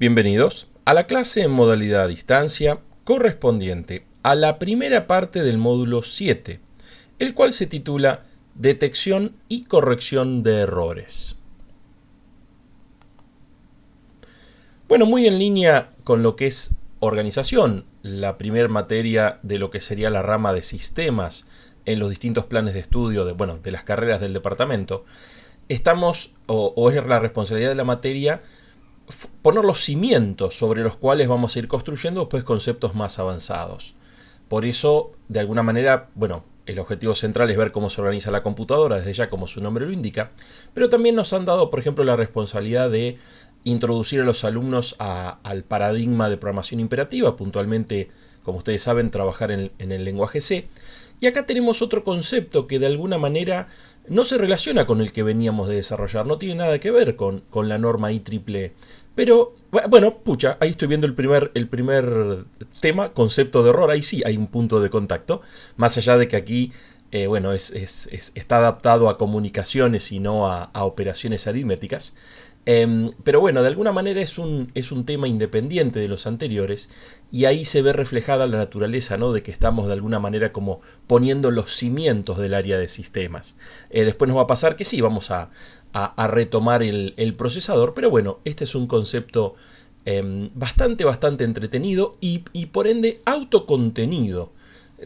Bienvenidos a la clase en modalidad a distancia correspondiente a la primera parte del módulo 7, el cual se titula Detección y corrección de errores. Bueno, muy en línea con lo que es organización, la primera materia de lo que sería la rama de sistemas en los distintos planes de estudio de las carreras del departamento, estamos, o es la responsabilidad de la materia, poner los cimientos sobre los cuales vamos a ir construyendo después conceptos más avanzados. Por eso, de alguna manera, el objetivo central es ver cómo se organiza la computadora, desde ya como su nombre lo indica, pero también nos han dado, por ejemplo, la responsabilidad de introducir a los alumnos al paradigma de programación imperativa, puntualmente, como ustedes saben, trabajar en el lenguaje C. Y acá tenemos otro concepto que de alguna manera no se relaciona con el que veníamos de desarrollar, no tiene nada que ver con la norma IEEE. Pero, ahí estoy viendo el primer tema, concepto de error, ahí sí hay un punto de contacto, más allá de que aquí, está adaptado a comunicaciones y no a operaciones aritméticas. Pero de alguna manera es un tema independiente de los anteriores y ahí se ve reflejada la naturaleza, ¿no? De que estamos de alguna manera como poniendo los cimientos del área de sistemas. Después nos va a pasar que sí, vamos a retomar el procesador, pero este es un concepto bastante entretenido y por ende autocontenido.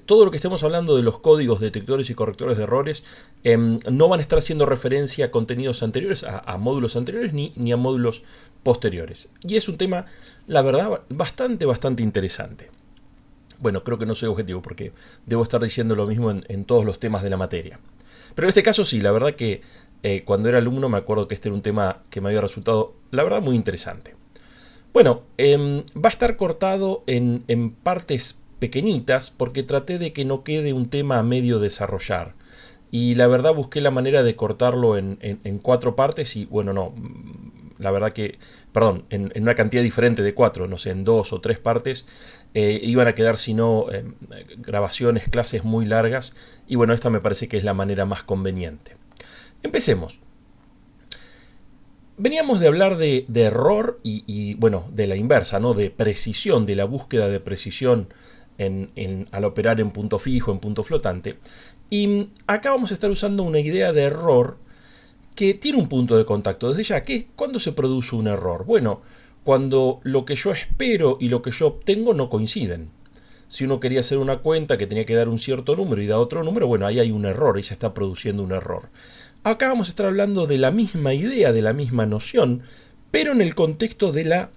Todo lo que estemos hablando de los códigos detectores y correctores de errores no van a estar haciendo referencia a contenidos anteriores, a módulos anteriores ni a módulos posteriores. Y es un tema, la verdad, bastante interesante. Bueno, creo que no soy objetivo porque debo estar diciendo lo mismo en todos los temas de la materia. Pero en este caso sí, la verdad que cuando era alumno me acuerdo que este era un tema que me había resultado, la verdad, muy interesante. Bueno, va a estar cortado en partes pequeñitas porque traté de que no quede un tema a medio desarrollar. Y la verdad busqué la manera de cortarlo en 4 partes y la verdad que, en una cantidad diferente de 4, no sé, en 2 o 3 partes, iban a quedar si no grabaciones, clases muy largas y esta me parece que es la manera más conveniente. Empecemos. Veníamos de hablar de error y de la inversa, ¿no? De precisión, de la búsqueda de precisión al operar en punto fijo, en punto flotante. Y acá vamos a estar usando una idea de error que tiene un punto de contacto. Desde ya, ¿cuándo se produce un error? Bueno, cuando lo que yo espero y lo que yo obtengo no coinciden. Si uno quería hacer una cuenta que tenía que dar un cierto número y da otro número, ahí hay un error, ahí se está produciendo un error. Acá vamos a estar hablando de la misma idea, de la misma noción, pero en el contexto de la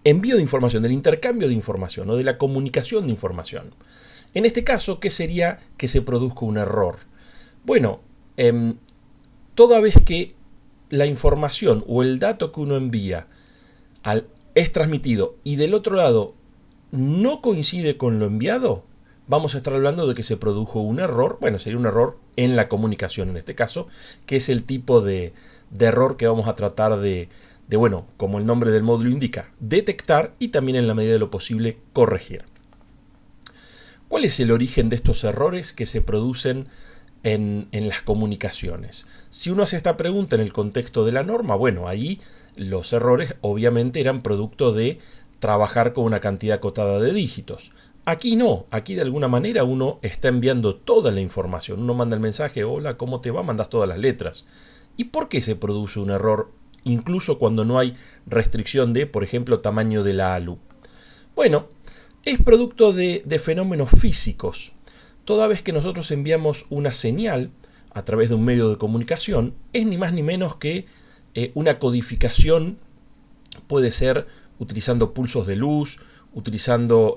envío de información, del intercambio de información o de la comunicación de información. En este caso, ¿qué sería que se produzca un error? Bueno, toda vez que la información o el dato que uno envía es transmitido y del otro lado no coincide con lo enviado, vamos a estar hablando de que se produjo un error. Sería un error en la comunicación en este caso, que es el tipo de error que vamos a tratar de como el nombre del módulo indica, detectar y también en la medida de lo posible corregir. ¿Cuál es el origen de estos errores que se producen en las comunicaciones? Si uno hace esta pregunta en el contexto de la norma, ahí los errores obviamente eran producto de trabajar con una cantidad acotada de dígitos. Aquí no, aquí de alguna manera uno está enviando toda la información. Uno manda el mensaje, hola, ¿cómo te va? Mandas todas las letras. ¿Y por qué se produce un error incluso cuando no hay restricción de, por ejemplo, tamaño de la ALU? Es producto de fenómenos físicos. Toda vez que nosotros enviamos una señal a través de un medio de comunicación, es ni más ni menos que una codificación. Puede ser utilizando pulsos de luz, utilizando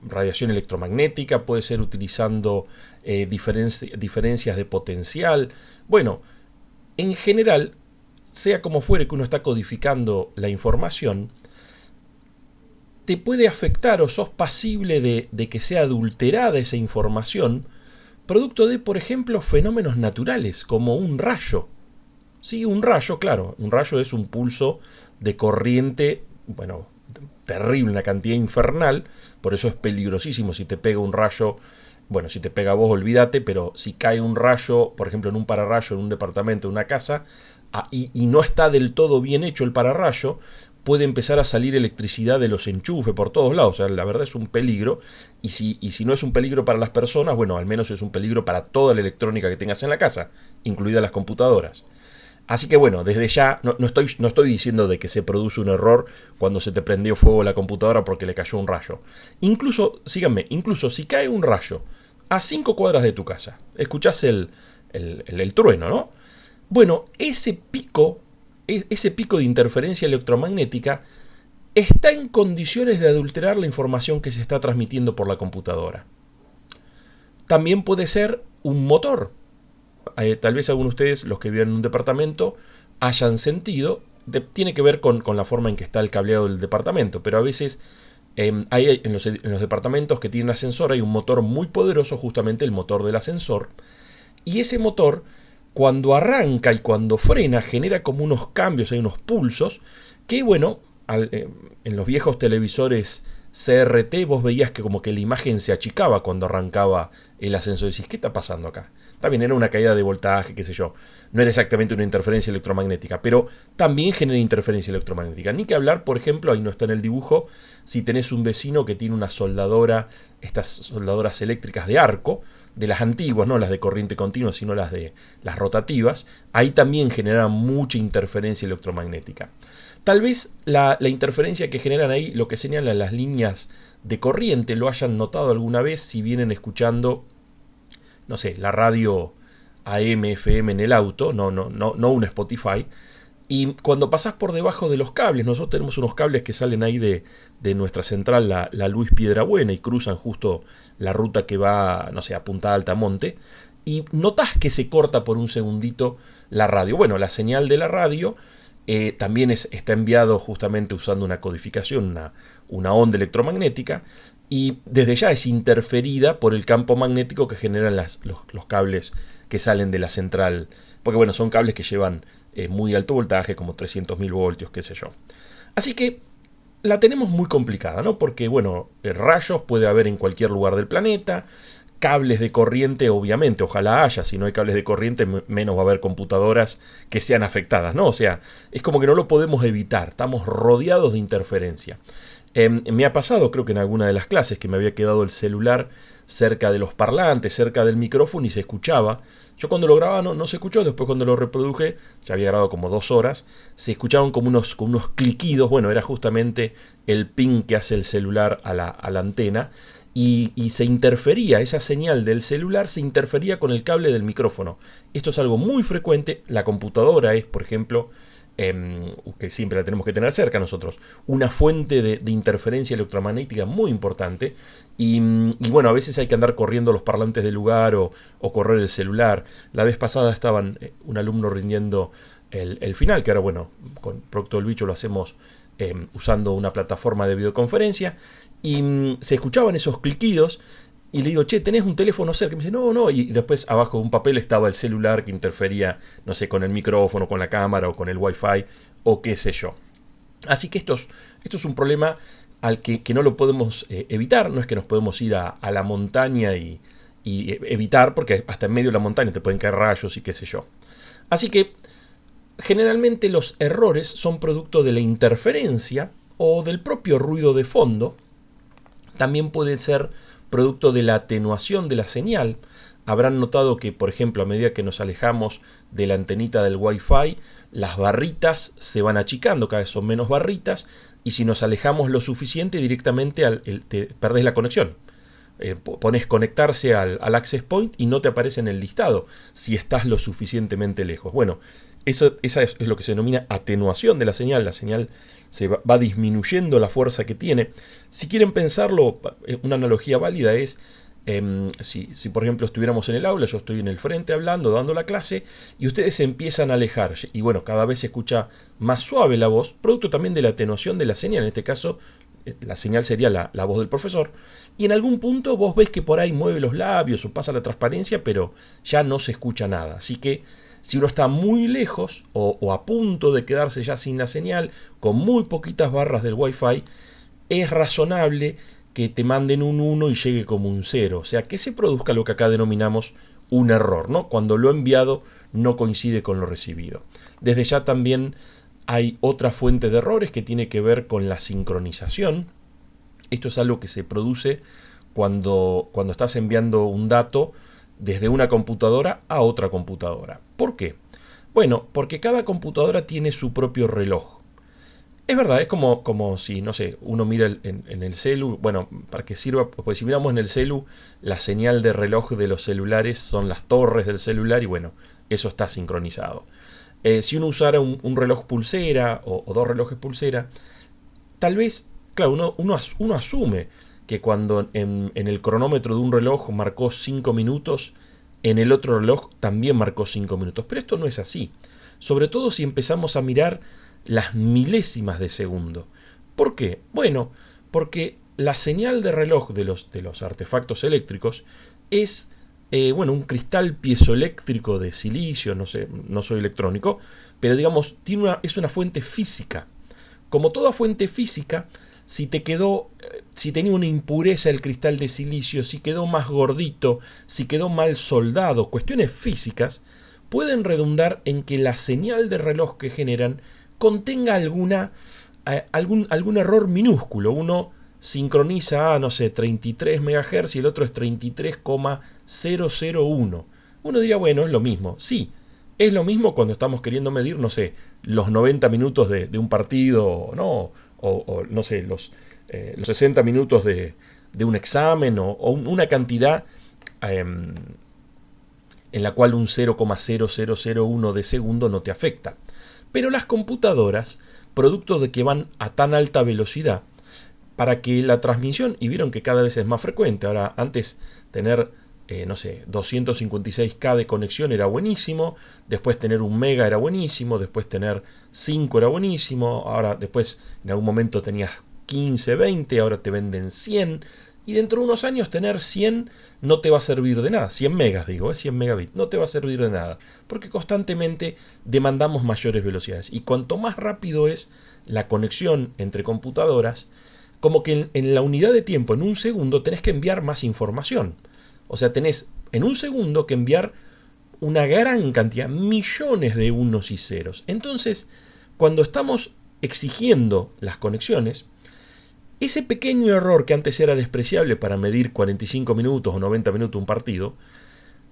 radiación electromagnética, puede ser utilizando diferencias de potencial. En general, sea como fuere que uno está codificando la información, te puede afectar o sos pasible de que sea adulterada esa información, producto de, por ejemplo, fenómenos naturales, como un rayo. Sí, un rayo, claro, un rayo es un pulso de corriente, terrible, una cantidad infernal, por eso es peligrosísimo si te pega un rayo. Si te pega a vos, olvídate, pero si cae un rayo, por ejemplo, en un pararrayo, en un departamento, en una casa, y no está del todo bien hecho el pararrayo, puede empezar a salir electricidad de los enchufes por todos lados. O sea, la verdad es un peligro. Y si no es un peligro para las personas, bueno, al menos es un peligro para toda la electrónica que tengas en la casa, incluidas las computadoras. Así que bueno, desde ya no estoy diciendo de que se produce un error cuando se te prendió fuego la computadora porque le cayó un rayo. Incluso, síganme, incluso si cae un rayo a 5 cuadras de tu casa, escuchás el trueno, ¿no? Bueno, ese pico de interferencia electromagnética está en condiciones de adulterar la información que se está transmitiendo por la computadora. También puede ser un motor. Tal vez algunos de ustedes, los que viven en un departamento, hayan sentido, tiene que ver con la forma en que está el cableado del departamento, pero a veces hay en los departamentos que tienen ascensor hay un motor muy poderoso, justamente el motor del ascensor, y ese motor, cuando arranca y cuando frena, genera como unos cambios, hay unos pulsos, que bueno, en los viejos televisores CRT vos veías que como que la imagen se achicaba cuando arrancaba el ascensor. Decís, ¿qué está pasando acá? También era una caída de voltaje, qué sé yo. No era exactamente una interferencia electromagnética, pero también genera interferencia electromagnética. Ni que hablar, por ejemplo, ahí no está en el dibujo, si tenés un vecino que tiene una soldadora, estas soldadoras eléctricas de arco, de las antiguas, no las de corriente continua, sino las rotativas, ahí también genera mucha interferencia electromagnética. Tal vez la interferencia que generan ahí, lo que señalan las líneas de corriente, lo hayan notado alguna vez si vienen escuchando, no sé, la radio AM, FM en el auto, no un Spotify. Y cuando pasás por debajo de los cables, nosotros tenemos unos cables que salen ahí de nuestra central, la Luis Piedrabuena, y cruzan justo la ruta que va, no sé, a Punta Altamonte, y notás que se corta por un segundito la radio. Bueno, la señal de la radio también está enviado justamente usando una codificación, una onda electromagnética, y desde ya es interferida por el campo magnético que generan los cables que salen de la central, porque bueno, son cables que llevan muy alto voltaje, como 300.000 voltios, qué sé yo. Así que la tenemos muy complicada, ¿no? Porque bueno, rayos puede haber en cualquier lugar del planeta, cables de corriente, obviamente, ojalá haya, si no hay cables de corriente, menos va a haber computadoras que sean afectadas, ¿no? O sea, es como que no lo podemos evitar, estamos rodeados de interferencia. Me ha pasado, creo que en alguna de las clases, que me había quedado el celular cerca de los parlantes, cerca del micrófono y se escuchaba. Yo cuando lo grababa no se escuchó, después cuando lo reproduje, ya había grabado como 2 horas, se escuchaban como unos cliquidos, bueno, era justamente el ping que hace el celular a la antena, y se interfería, esa señal del celular se interfería con el cable del micrófono. Esto es algo muy frecuente, la computadora es, por ejemplo, que siempre la tenemos que tener cerca nosotros, una fuente de interferencia electromagnética muy importante, y bueno, a veces hay que andar corriendo los parlantes del lugar o correr el celular. La vez pasada estaban un alumno rindiendo el final, que ahora bueno, con Producto del Bicho lo hacemos usando una plataforma de videoconferencia, y se escuchaban esos cliquidos. Y le digo, che, ¿tenés un teléfono cerca? Y me dice, no. Y después abajo de un papel estaba el celular que interfería, no sé, con el micrófono, con la cámara o con el Wi-Fi o qué sé yo. Así que esto es un problema al que no lo podemos evitar. No es que nos podemos ir a la montaña y evitar, porque hasta en medio de la montaña te pueden caer rayos y qué sé yo. Así que generalmente los errores son producto de la interferencia o del propio ruido de fondo. También pueden ser producto de la atenuación de la señal. Habrán notado que, por ejemplo, a medida que nos alejamos de la antenita del Wi-Fi, las barritas se van achicando, cada vez son menos barritas, y si nos alejamos lo suficiente, directamente te perdés la conexión. Pones conectarse al access point y no te aparece en el listado si estás lo suficientemente lejos. Bueno, esa es lo que se denomina atenuación de la señal. La señal se va disminuyendo la fuerza que tiene. Si quieren pensarlo, una analogía válida es si por ejemplo estuviéramos en el aula, yo estoy en el frente hablando, dando la clase, y ustedes se empiezan a alejar, y bueno, cada vez se escucha más suave la voz, producto también de la atenuación de la señal. En este caso, la señal sería la voz del profesor, y en algún punto vos ves que por ahí mueve los labios o pasa la transparencia, pero ya no se escucha nada. Así que si uno está muy lejos o a punto de quedarse ya sin la señal, con muy poquitas barras del Wi-Fi, es razonable que te manden un 1 y llegue como un 0. O sea, que se produzca lo que acá denominamos un error, ¿no? Cuando lo enviado no coincide con lo recibido. Desde ya también Hay otra fuente de errores que tiene que ver con la sincronización. Esto es algo que se produce cuando estás enviando un dato desde una computadora a otra computadora. ¿Por qué? Bueno, porque cada computadora tiene su propio reloj. Es verdad, es como si, no sé, uno mira en el celu, bueno, para que sirva, pues si miramos en el celu, la señal de reloj de los celulares son las torres del celular y bueno, eso está sincronizado. Si uno usara un reloj pulsera o dos relojes pulsera, tal vez, claro, uno asume que cuando en el cronómetro de un reloj marcó 5 minutos, en el otro reloj también marcó 5 minutos. Pero esto no es así. Sobre todo si empezamos a mirar las milésimas de segundo. ¿Por qué? Bueno, porque la señal de reloj de los artefactos eléctricos es un cristal piezoeléctrico de silicio, no sé, no soy electrónico, pero digamos, es una fuente física. Como toda fuente física, si tenía una impureza el cristal de silicio, si quedó más gordito, si quedó mal soldado, cuestiones físicas, pueden redundar en que la señal de reloj que generan contenga algún error minúsculo. Uno sincroniza a, no sé, 33 MHz y el otro es 33,001. Uno diría, bueno, es lo mismo. Sí, es lo mismo cuando estamos queriendo medir, no sé, los 90 minutos de un partido, ¿no? O no sé, los 60 minutos de un examen o una cantidad en la cual un 0,0001 de segundo no te afecta. Pero las computadoras, producto de que van a tan alta velocidad, para que la transmisión, y vieron que cada vez es más frecuente, ahora antes tener, 256K de conexión era buenísimo, después tener 1 mega era buenísimo, después tener 5 era buenísimo, ahora después en algún momento tenías 15, 20, ahora te venden 100, y dentro de unos años tener 100 no te va a servir de nada, 100 megas digo, 100 megabits, no te va a servir de nada, porque constantemente demandamos mayores velocidades, y cuanto más rápido es la conexión entre computadoras, como que en la unidad de tiempo, en un segundo, tenés que enviar más información. O sea, tenés en un segundo que enviar una gran cantidad, millones de unos y ceros. Entonces, cuando estamos exigiendo las conexiones, ese pequeño error que antes era despreciable para medir 45 minutos o 90 minutos un partido,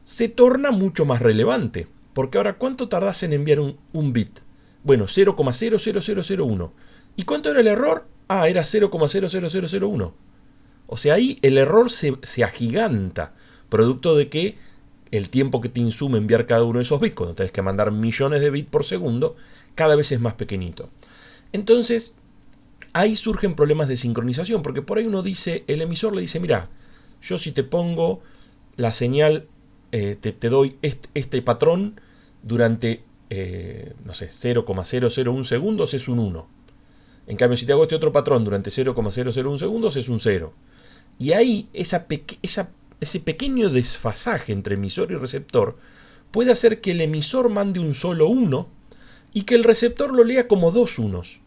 se torna mucho más relevante. Porque ahora, ¿cuánto tardás en enviar un bit? Bueno, 0,00001. ¿Y cuánto era el error? Ah, era 0,00001. O sea, ahí el error se agiganta, producto de que el tiempo que te insume enviar cada uno de esos bits, cuando tenés que mandar millones de bits por segundo, cada vez es más pequeñito. Entonces, ahí surgen problemas de sincronización, porque por ahí uno dice, el emisor le dice, mira, yo si te pongo la señal, te doy este patrón durante, 0,001 segundos es un 1. En cambio, si te hago este otro patrón durante 0,001 segundos es un 0. Y ahí ese pequeño desfasaje entre emisor y receptor puede hacer que el emisor mande un solo 1 y que el receptor lo lea como 2 unos.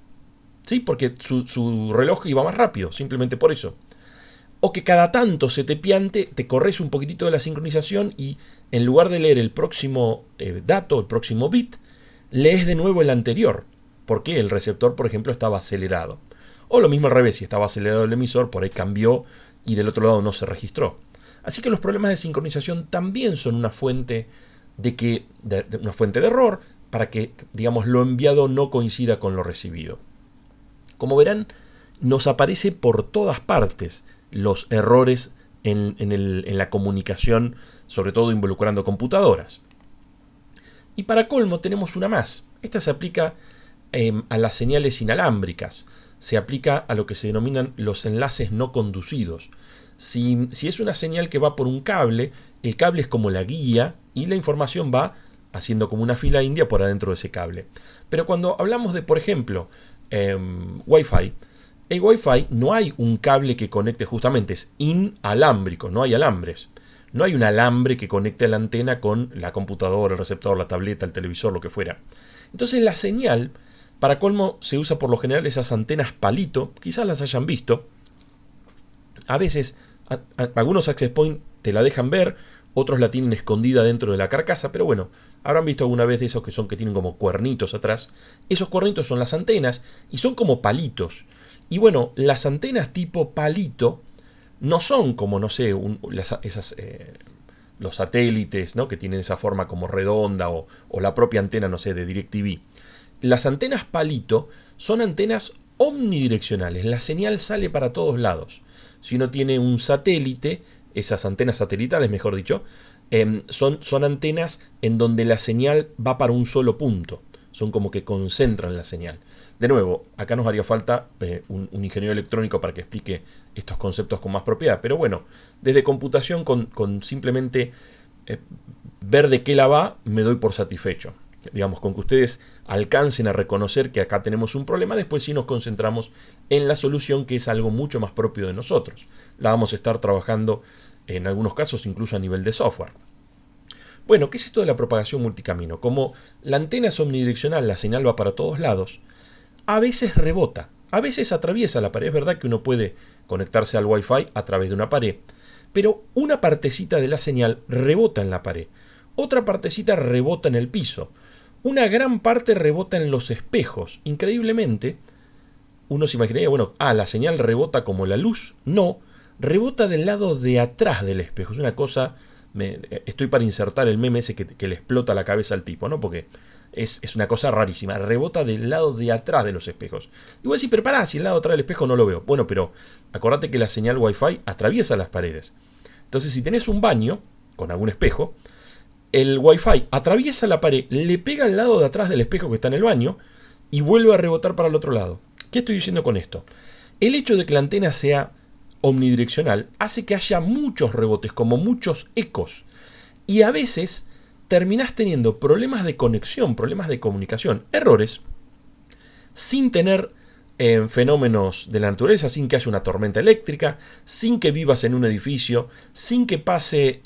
¿Sí? Porque su reloj iba más rápido, simplemente por eso. O que cada tanto se te piante, te corres un poquitito de la sincronización y en lugar de leer el próximo dato, el próximo bit, lees de nuevo el anterior. Porque el receptor, por ejemplo, estaba acelerado. O lo mismo al revés, si estaba acelerado el emisor, por ahí cambió y del otro lado no se registró. Así que los problemas de sincronización también son una fuente una fuente de error para que, digamos, lo enviado no coincida con lo recibido. Como verán, nos aparece por todas partes los errores en la comunicación, sobre todo involucrando computadoras. Y para colmo tenemos una más. Esta se aplica a las señales inalámbricas. Se aplica a lo que se denominan los enlaces no conducidos. Si es una señal que va por un cable, el cable es como la guía y la información va haciendo como una fila india por adentro de ese cable. Pero cuando hablamos de, por ejemplo, Wi-Fi, el Wi-Fi no hay un cable que conecte, justamente es inalámbrico, no hay alambres. No hay un alambre que conecte la antena con la computadora, el receptor, la tableta, el televisor, lo que fuera. Entonces la señal, para colmo, se usa por lo general esas antenas palito, quizás las hayan visto. A veces, algunos access point te la dejan ver, otros la tienen escondida dentro de la carcasa, pero bueno, Habrán visto alguna vez de esos que tienen como cuernitos atrás. Esos cuernitos son las antenas y son como palitos. Y bueno, las antenas tipo palito no son como, no sé, los satélites, ¿no?, que tienen esa forma como redonda o la propia antena, no sé, de DirecTV. Las antenas palito son antenas omnidireccionales. La señal sale para todos lados. Si uno tiene un satélite, esas antenas satelitales, mejor dicho, son antenas en donde la señal va para un solo punto. Son como que concentran la señal. De nuevo, acá nos haría falta un ingeniero electrónico para que explique estos conceptos con más propiedad. Pero bueno, desde computación con simplemente ver de qué la va, me doy por satisfecho. Digamos, con que ustedes alcancen a reconocer que acá tenemos un problema, después sí nos concentramos en la solución, que es algo mucho más propio de nosotros. La vamos a estar trabajando en algunos casos incluso a nivel de software. Bueno, ¿qué es esto de la propagación multicamino? Como la antena es omnidireccional, la señal va para todos lados, a veces rebota, a veces atraviesa la pared. Es verdad que uno puede conectarse al Wi-Fi a través de una pared, pero una partecita de la señal rebota en la pared, otra partecita rebota en el piso, una gran parte rebota en los espejos. Increíblemente, uno se imaginaría, bueno, la señal rebota como la luz. No, rebota del lado de atrás del espejo. Es una cosa, estoy para insertar el meme ese que le explota la cabeza al tipo, ¿no? Porque es una cosa rarísima. Rebota del lado de atrás de los espejos. Y voy a decir, pero pará, si el lado de atrás del espejo no lo veo. Bueno, pero acordate que la señal Wi-Fi atraviesa las paredes. Entonces, si tenés un baño con algún espejo, el Wi-Fi atraviesa la pared, le pega al lado de atrás del espejo que está en el baño y vuelve a rebotar para el otro lado. ¿Qué estoy diciendo con esto? El hecho de que la antena sea omnidireccional hace que haya muchos rebotes, como muchos ecos. Y a veces terminás teniendo problemas de conexión, problemas de comunicación, errores, sin tener fenómenos de la naturaleza, sin que haya una tormenta eléctrica, sin que vivas en un edificio, sin que pase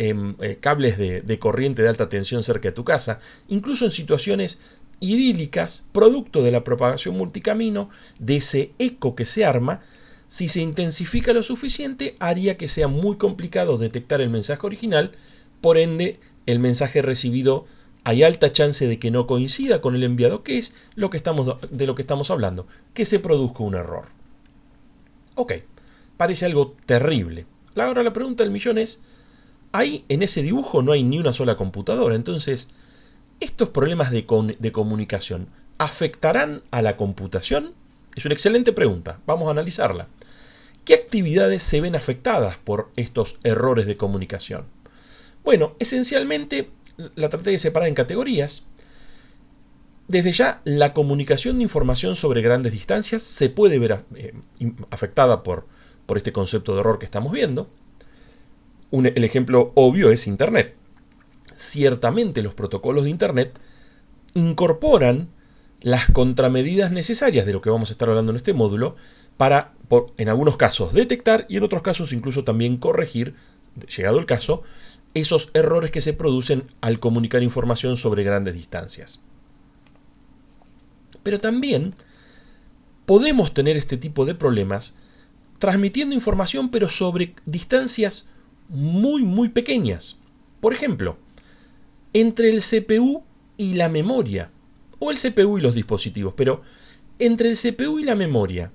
cables de corriente de alta tensión cerca de tu casa, incluso en situaciones idílicas, producto de la propagación multicamino, de ese eco que se arma. Si se intensifica lo suficiente, haría que sea muy complicado detectar el mensaje original. Por ende, el mensaje recibido hay alta chance de que no coincida con el enviado, que es de lo que estamos hablando, que se produzca un error. Ok, parece algo terrible. Ahora la pregunta del millón es, ahí en ese dibujo no hay ni una sola computadora. Entonces, ¿estos problemas de comunicación afectarán a la computación? Es una excelente pregunta, vamos a analizarla. ¿Qué actividades se ven afectadas por estos errores de comunicación? Bueno, esencialmente la traté de separar en categorías. Desde ya, la comunicación de información sobre grandes distancias se puede ver afectada por este concepto de error que estamos viendo. El ejemplo obvio es Internet. Ciertamente los protocolos de Internet incorporan las contramedidas necesarias de lo que vamos a estar hablando en este módulo para, en algunos casos, detectar y en otros casos incluso también corregir, llegado el caso, esos errores que se producen al comunicar información sobre grandes distancias. Pero también podemos tener este tipo de problemas transmitiendo información pero sobre distancias muy muy pequeñas. Por ejemplo, entre el CPU y la memoria, o el CPU y los dispositivos, pero entre el CPU y la memoria,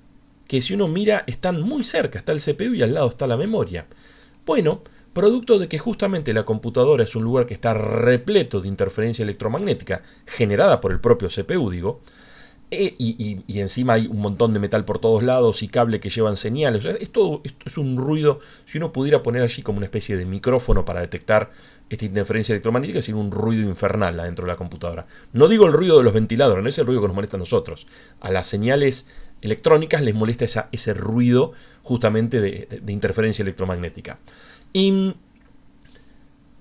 que si uno mira están muy cerca, está el CPU y al lado está la memoria. Bueno, producto de que justamente la computadora es un lugar que está repleto de interferencia electromagnética generada por el propio CPU, digo, y encima hay un montón de metal por todos lados y cable que llevan señales. O sea, esto es un ruido. Si uno pudiera poner allí como una especie de micrófono para detectar esta interferencia electromagnética, sería un ruido infernal adentro de la computadora. No digo el ruido de los ventiladores, no es el ruido que nos molesta a nosotros. A las señales electrónicas les molesta ese ruido justamente de interferencia electromagnética. Y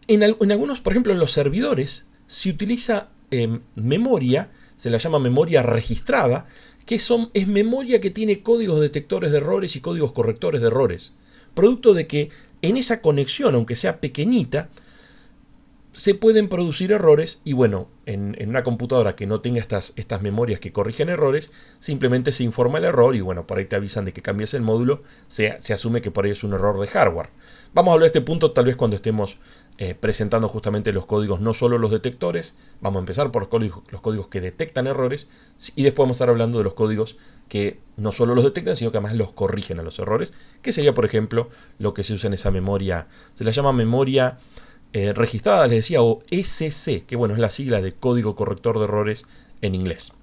en algunos, por ejemplo en los servidores, se utiliza memoria. Se la llama memoria registrada, que es memoria que tiene códigos detectores de errores y códigos correctores de errores. Producto de que en esa conexión, aunque sea pequeñita, se pueden producir errores y bueno, en una computadora que no tenga estas memorias que corrigen errores, simplemente se informa el error y bueno, por ahí te avisan de que cambies el módulo, se asume que por ahí es un error de hardware. Vamos a hablar de este punto tal vez cuando estemos presentando justamente los códigos, no solo los detectores. Vamos a empezar por los códigos que detectan errores, y después vamos a estar hablando de los códigos que no solo los detectan, sino que además los corrigen a los errores, que sería, por ejemplo, lo que se usa en esa memoria. Se la llama memoria registrada, les decía, o SC, que bueno, es la sigla de código corrector de errores en inglés.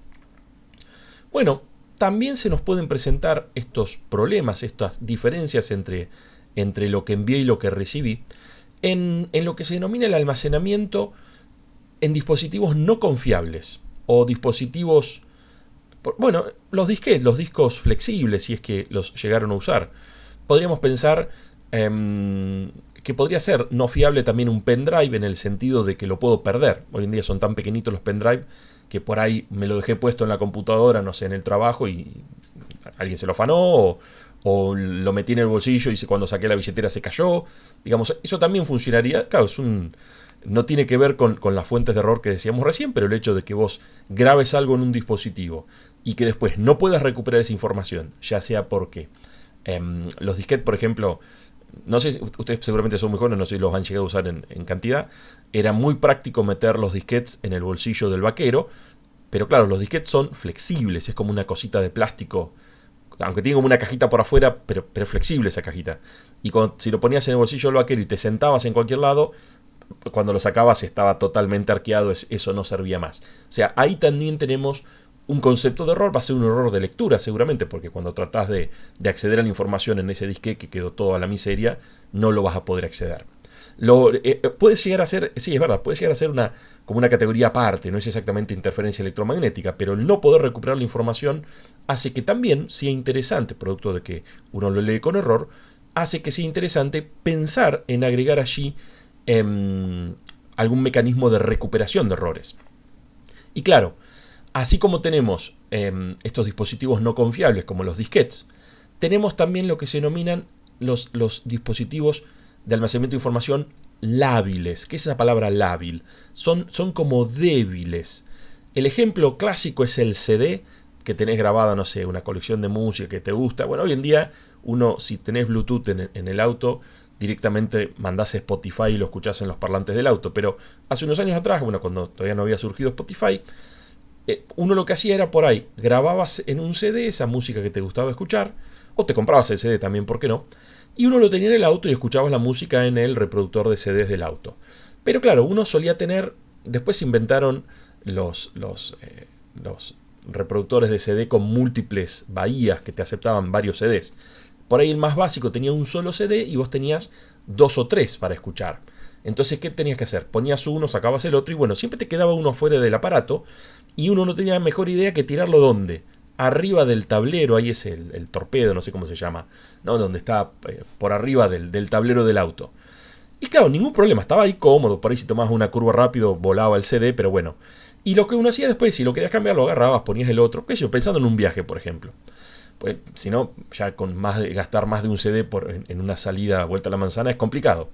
Bueno, también se nos pueden presentar estos problemas, estas diferencias entre lo que envié y lo que recibí, en lo que se denomina el almacenamiento en dispositivos no confiables, o dispositivos, bueno, los disquetes, los discos flexibles, si es que los llegaron a usar. Podríamos pensar que podría ser no fiable también un pendrive, en el sentido de que lo puedo perder. Hoy en día son tan pequeñitos los pendrive que por ahí me lo dejé puesto en la computadora, no sé, en el trabajo, y alguien se lo afanó, o lo metí en el bolsillo y cuando saqué la billetera se cayó. Digamos, eso también funcionaría. Claro, no tiene que ver con las fuentes de error que decíamos recién, pero el hecho de que vos grabes algo en un dispositivo y que después no puedas recuperar esa información, ya sea porque los disquetes, por ejemplo, no sé, ustedes seguramente son muy jóvenes, no sé si los han llegado a usar en cantidad. Era muy práctico meter los disquetes en el bolsillo del vaquero, pero claro, los disquetes son flexibles, es como una cosita de plástico, aunque tiene como una cajita por afuera, pero flexible esa cajita. Y si lo ponías en el bolsillo del vaquero y te sentabas en cualquier lado, cuando lo sacabas estaba totalmente arqueado, eso no servía más. O sea, ahí también tenemos un concepto de error. Va a ser un error de lectura seguramente, porque cuando tratás de acceder a la información en ese disque que quedó todo a la miseria, no lo vas a poder acceder. Puede llegar a ser, sí, es verdad, puede llegar a ser como una categoría aparte, no es exactamente interferencia electromagnética, pero el no poder recuperar la información hace que también sea interesante, producto de que uno lo lee con error, hace que sea interesante pensar en agregar allí algún mecanismo de recuperación de errores. Y claro, así como tenemos estos dispositivos no confiables como los disquetes, tenemos también lo que se denominan los dispositivos de almacenamiento de información lábiles. ¿Qué es esa palabra lábil? Son como débiles. El ejemplo clásico es el CD, que tenés grabada, no sé, una colección de música que te gusta. Bueno, hoy en día uno, si tenés Bluetooth en el auto, directamente mandás Spotify y lo escuchás en los parlantes del auto. Pero hace unos años atrás, bueno, cuando todavía no había surgido Spotify, uno lo que hacía era por ahí, grababas en un CD esa música que te gustaba escuchar, o te comprabas el CD también, ¿por qué no? Y uno lo tenía en el auto y escuchabas la música en el reproductor de CDs del auto. Pero claro, uno solía tener, después se inventaron los reproductores de CD con múltiples bahías que te aceptaban varios CDs. Por ahí el más básico tenía un solo CD y vos tenías 2 o 3 para escuchar. Entonces, ¿qué tenías que hacer? Ponías uno, sacabas el otro y bueno, siempre te quedaba uno fuera del aparato y uno no tenía mejor idea que tirarlo ¿dónde? Arriba del tablero, ahí es el torpedo, no sé cómo se llama, ¿no? Donde está por arriba del tablero del auto. Y claro, ningún problema, estaba ahí cómodo, por ahí si tomabas una curva rápido volaba el CD, pero bueno. Y lo que uno hacía después, si lo querías cambiar, lo agarrabas, ponías el otro, qué sé yo, pensando en un viaje, por ejemplo. Pues si no, ya con gastar más de un CD en una salida vuelta a la manzana es complicado.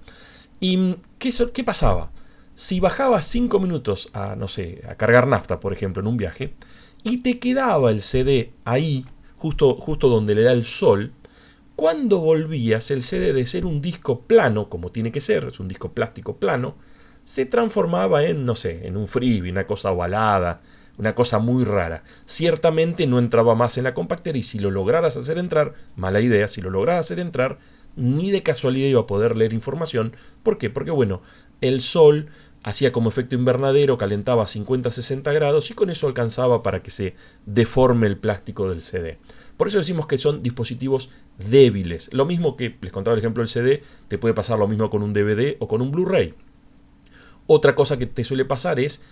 ¿Y qué pasaba? Si bajabas 5 minutos a, no sé, a cargar nafta, por ejemplo, en un viaje, y te quedaba el CD ahí, justo donde le da el sol, cuando volvías, el CD, de ser un disco plano, como tiene que ser, es un disco plástico plano, se transformaba en, no sé, en un freebie, una cosa ovalada, una cosa muy rara. Ciertamente no entraba más en la compactera, y si lo lograras hacer entrar, mala idea, si lo lograras hacer entrar, ni de casualidad iba a poder leer información. ¿Por qué? Porque bueno, el sol hacía como efecto invernadero, calentaba a 50-60 grados y con eso alcanzaba para que se deforme el plástico del CD. Por eso decimos que son dispositivos débiles. Lo mismo que les contaba el ejemplo del CD, te puede pasar lo mismo con un DVD o con un Blu-ray. Otra cosa que te suele pasar es,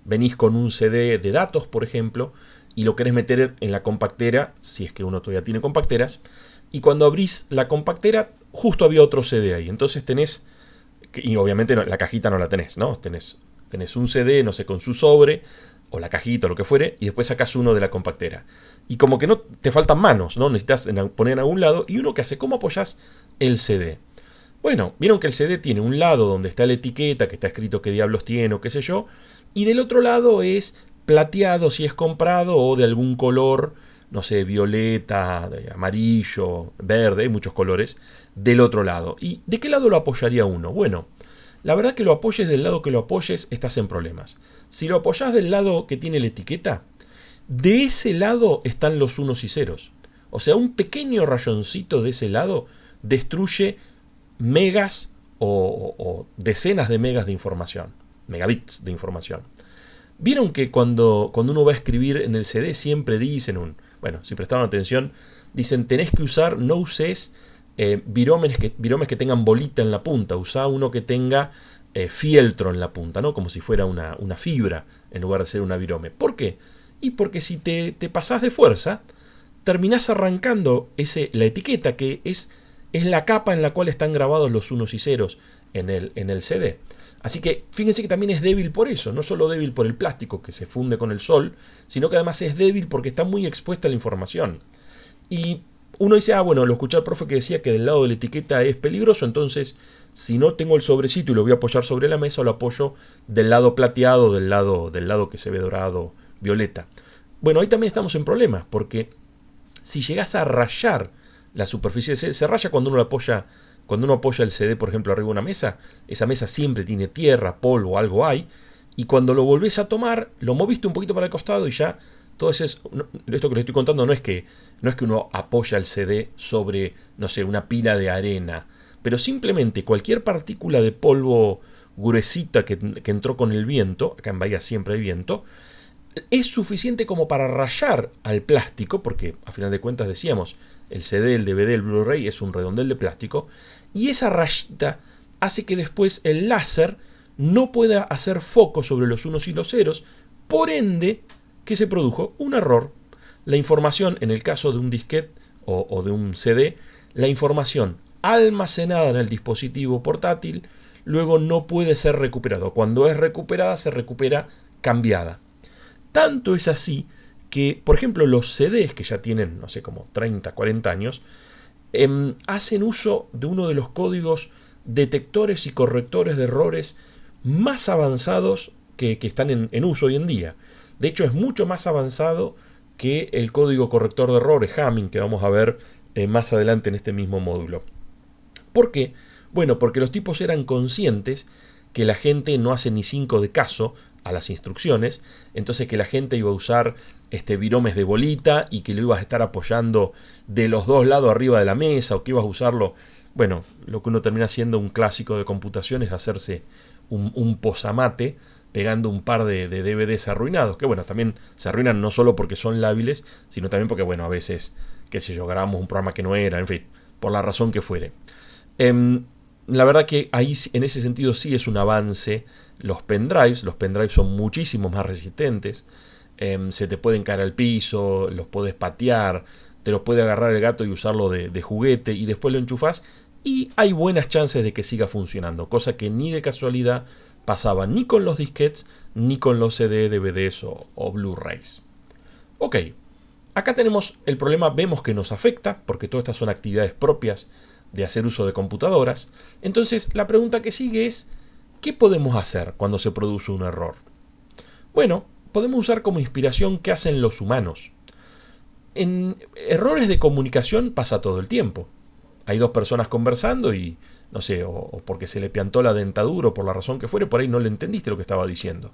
venís con un CD de datos, por ejemplo, y lo querés meter en la compactera, si es que uno todavía tiene compacteras, y cuando abrís la compactera, justo había otro CD ahí. Entonces tenés, y obviamente la cajita no la tenés, ¿no? Tenés un CD, no sé, con su sobre, o la cajita o lo que fuere, y después sacás uno de la compactera. Y como que no te faltan manos, ¿no? Necesitas poner en algún lado, y uno que hace, ¿cómo apoyás el CD? Bueno, vieron que el CD tiene un lado donde está la etiqueta, que está escrito qué diablos tiene o qué sé yo, y del otro lado es plateado si es comprado o de algún color no sé, violeta, amarillo, verde, hay muchos colores, del otro lado. ¿Y de qué lado lo apoyaría uno? Bueno, la verdad que lo apoyes del lado que lo apoyes, estás en problemas. Si lo apoyas del lado que tiene la etiqueta, de ese lado están los unos y ceros. O sea, un pequeño rayoncito de ese lado destruye megas o decenas de megas de información, megabits de información. Vieron que cuando uno va a escribir en el CD siempre dicen, bueno, si prestaron atención, dicen tenés que usar, no uses viromes que tengan bolita en la punta, usá uno que tenga fieltro en la punta, ¿no? Como si fuera una fibra en lugar de ser una virome. ¿Por qué? Y porque si te pasás de fuerza, terminás arrancando la etiqueta que es la capa en la cual están grabados los unos y ceros en el CD. Así que fíjense que también es débil por eso, no solo débil por el plástico que se funde con el sol, sino que además es débil porque está muy expuesta a la información. Y uno dice, bueno, lo escuché al profe que decía que del lado de la etiqueta es peligroso, entonces si no tengo el sobrecito y lo voy a apoyar sobre la mesa, lo apoyo del lado plateado, del lado que se ve dorado, violeta. Bueno, ahí también estamos en problemas, porque si llegas a rayar la superficie, se raya cuando uno apoya el CD, por ejemplo, arriba de una mesa, esa mesa siempre tiene tierra, polvo, algo hay, y cuando lo volvés a tomar, lo moviste un poquito para el costado y ya todo esto que les estoy contando no es que uno apoya el CD sobre, no sé, una pila de arena, pero simplemente cualquier partícula de polvo gruesita que entró con el viento, acá en Bahía siempre hay viento, es suficiente como para rayar al plástico, porque a final de cuentas decíamos, el CD, el DVD, el Blu-ray es un redondel de plástico, y esa rayita hace que después el láser no pueda hacer foco sobre los unos y los ceros, por ende que se produjo un error. La información, en el caso de un disquete o de un CD, la información almacenada en el dispositivo portátil luego no puede ser recuperado. Cuando es recuperada, se recupera cambiada. Tanto es así que, por ejemplo, los CDs que ya tienen, no sé, como 30, 40 años, hacen uso de uno de los códigos detectores y correctores de errores más avanzados que están en uso hoy en día. De hecho, es mucho más avanzado que el código corrector de errores Hamming que vamos a ver más adelante en este mismo módulo. ¿Por qué? Bueno, porque los tipos eran conscientes que la gente no hace ni 5 de caso a las instrucciones, entonces que la gente iba a usar viromes de bolita y que lo ibas a estar apoyando de los dos lados arriba de la mesa, o que ibas a usarlo, bueno, lo que uno termina siendo un clásico de computación es hacerse un posamate pegando un par de DVDs arruinados, que bueno, también se arruinan no solo porque son lábiles, sino también porque, bueno, a veces, qué sé yo, grabamos un programa que no era, en fin, por la razón que fuere. La verdad que ahí en ese sentido sí es un avance los pendrives son muchísimo más resistentes, se te pueden caer al piso, los puedes patear, te los puede agarrar el gato y usarlo de juguete y después lo enchufás y hay buenas chances de que siga funcionando, cosa que ni de casualidad pasaba ni con los disquetes ni con los CD, DVDs o Blu-rays. Ok, acá tenemos el problema, vemos que nos afecta porque todas estas son actividades propias de hacer uso de computadoras. Entonces la pregunta que sigue es, ¿qué podemos hacer cuando se produce un error? Bueno, podemos usar como inspiración qué hacen los humanos. En errores de comunicación pasa todo el tiempo. Hay dos personas conversando y, no sé, o porque se le piantó la dentadura o por la razón que fuere, por ahí no le entendiste lo que estaba diciendo.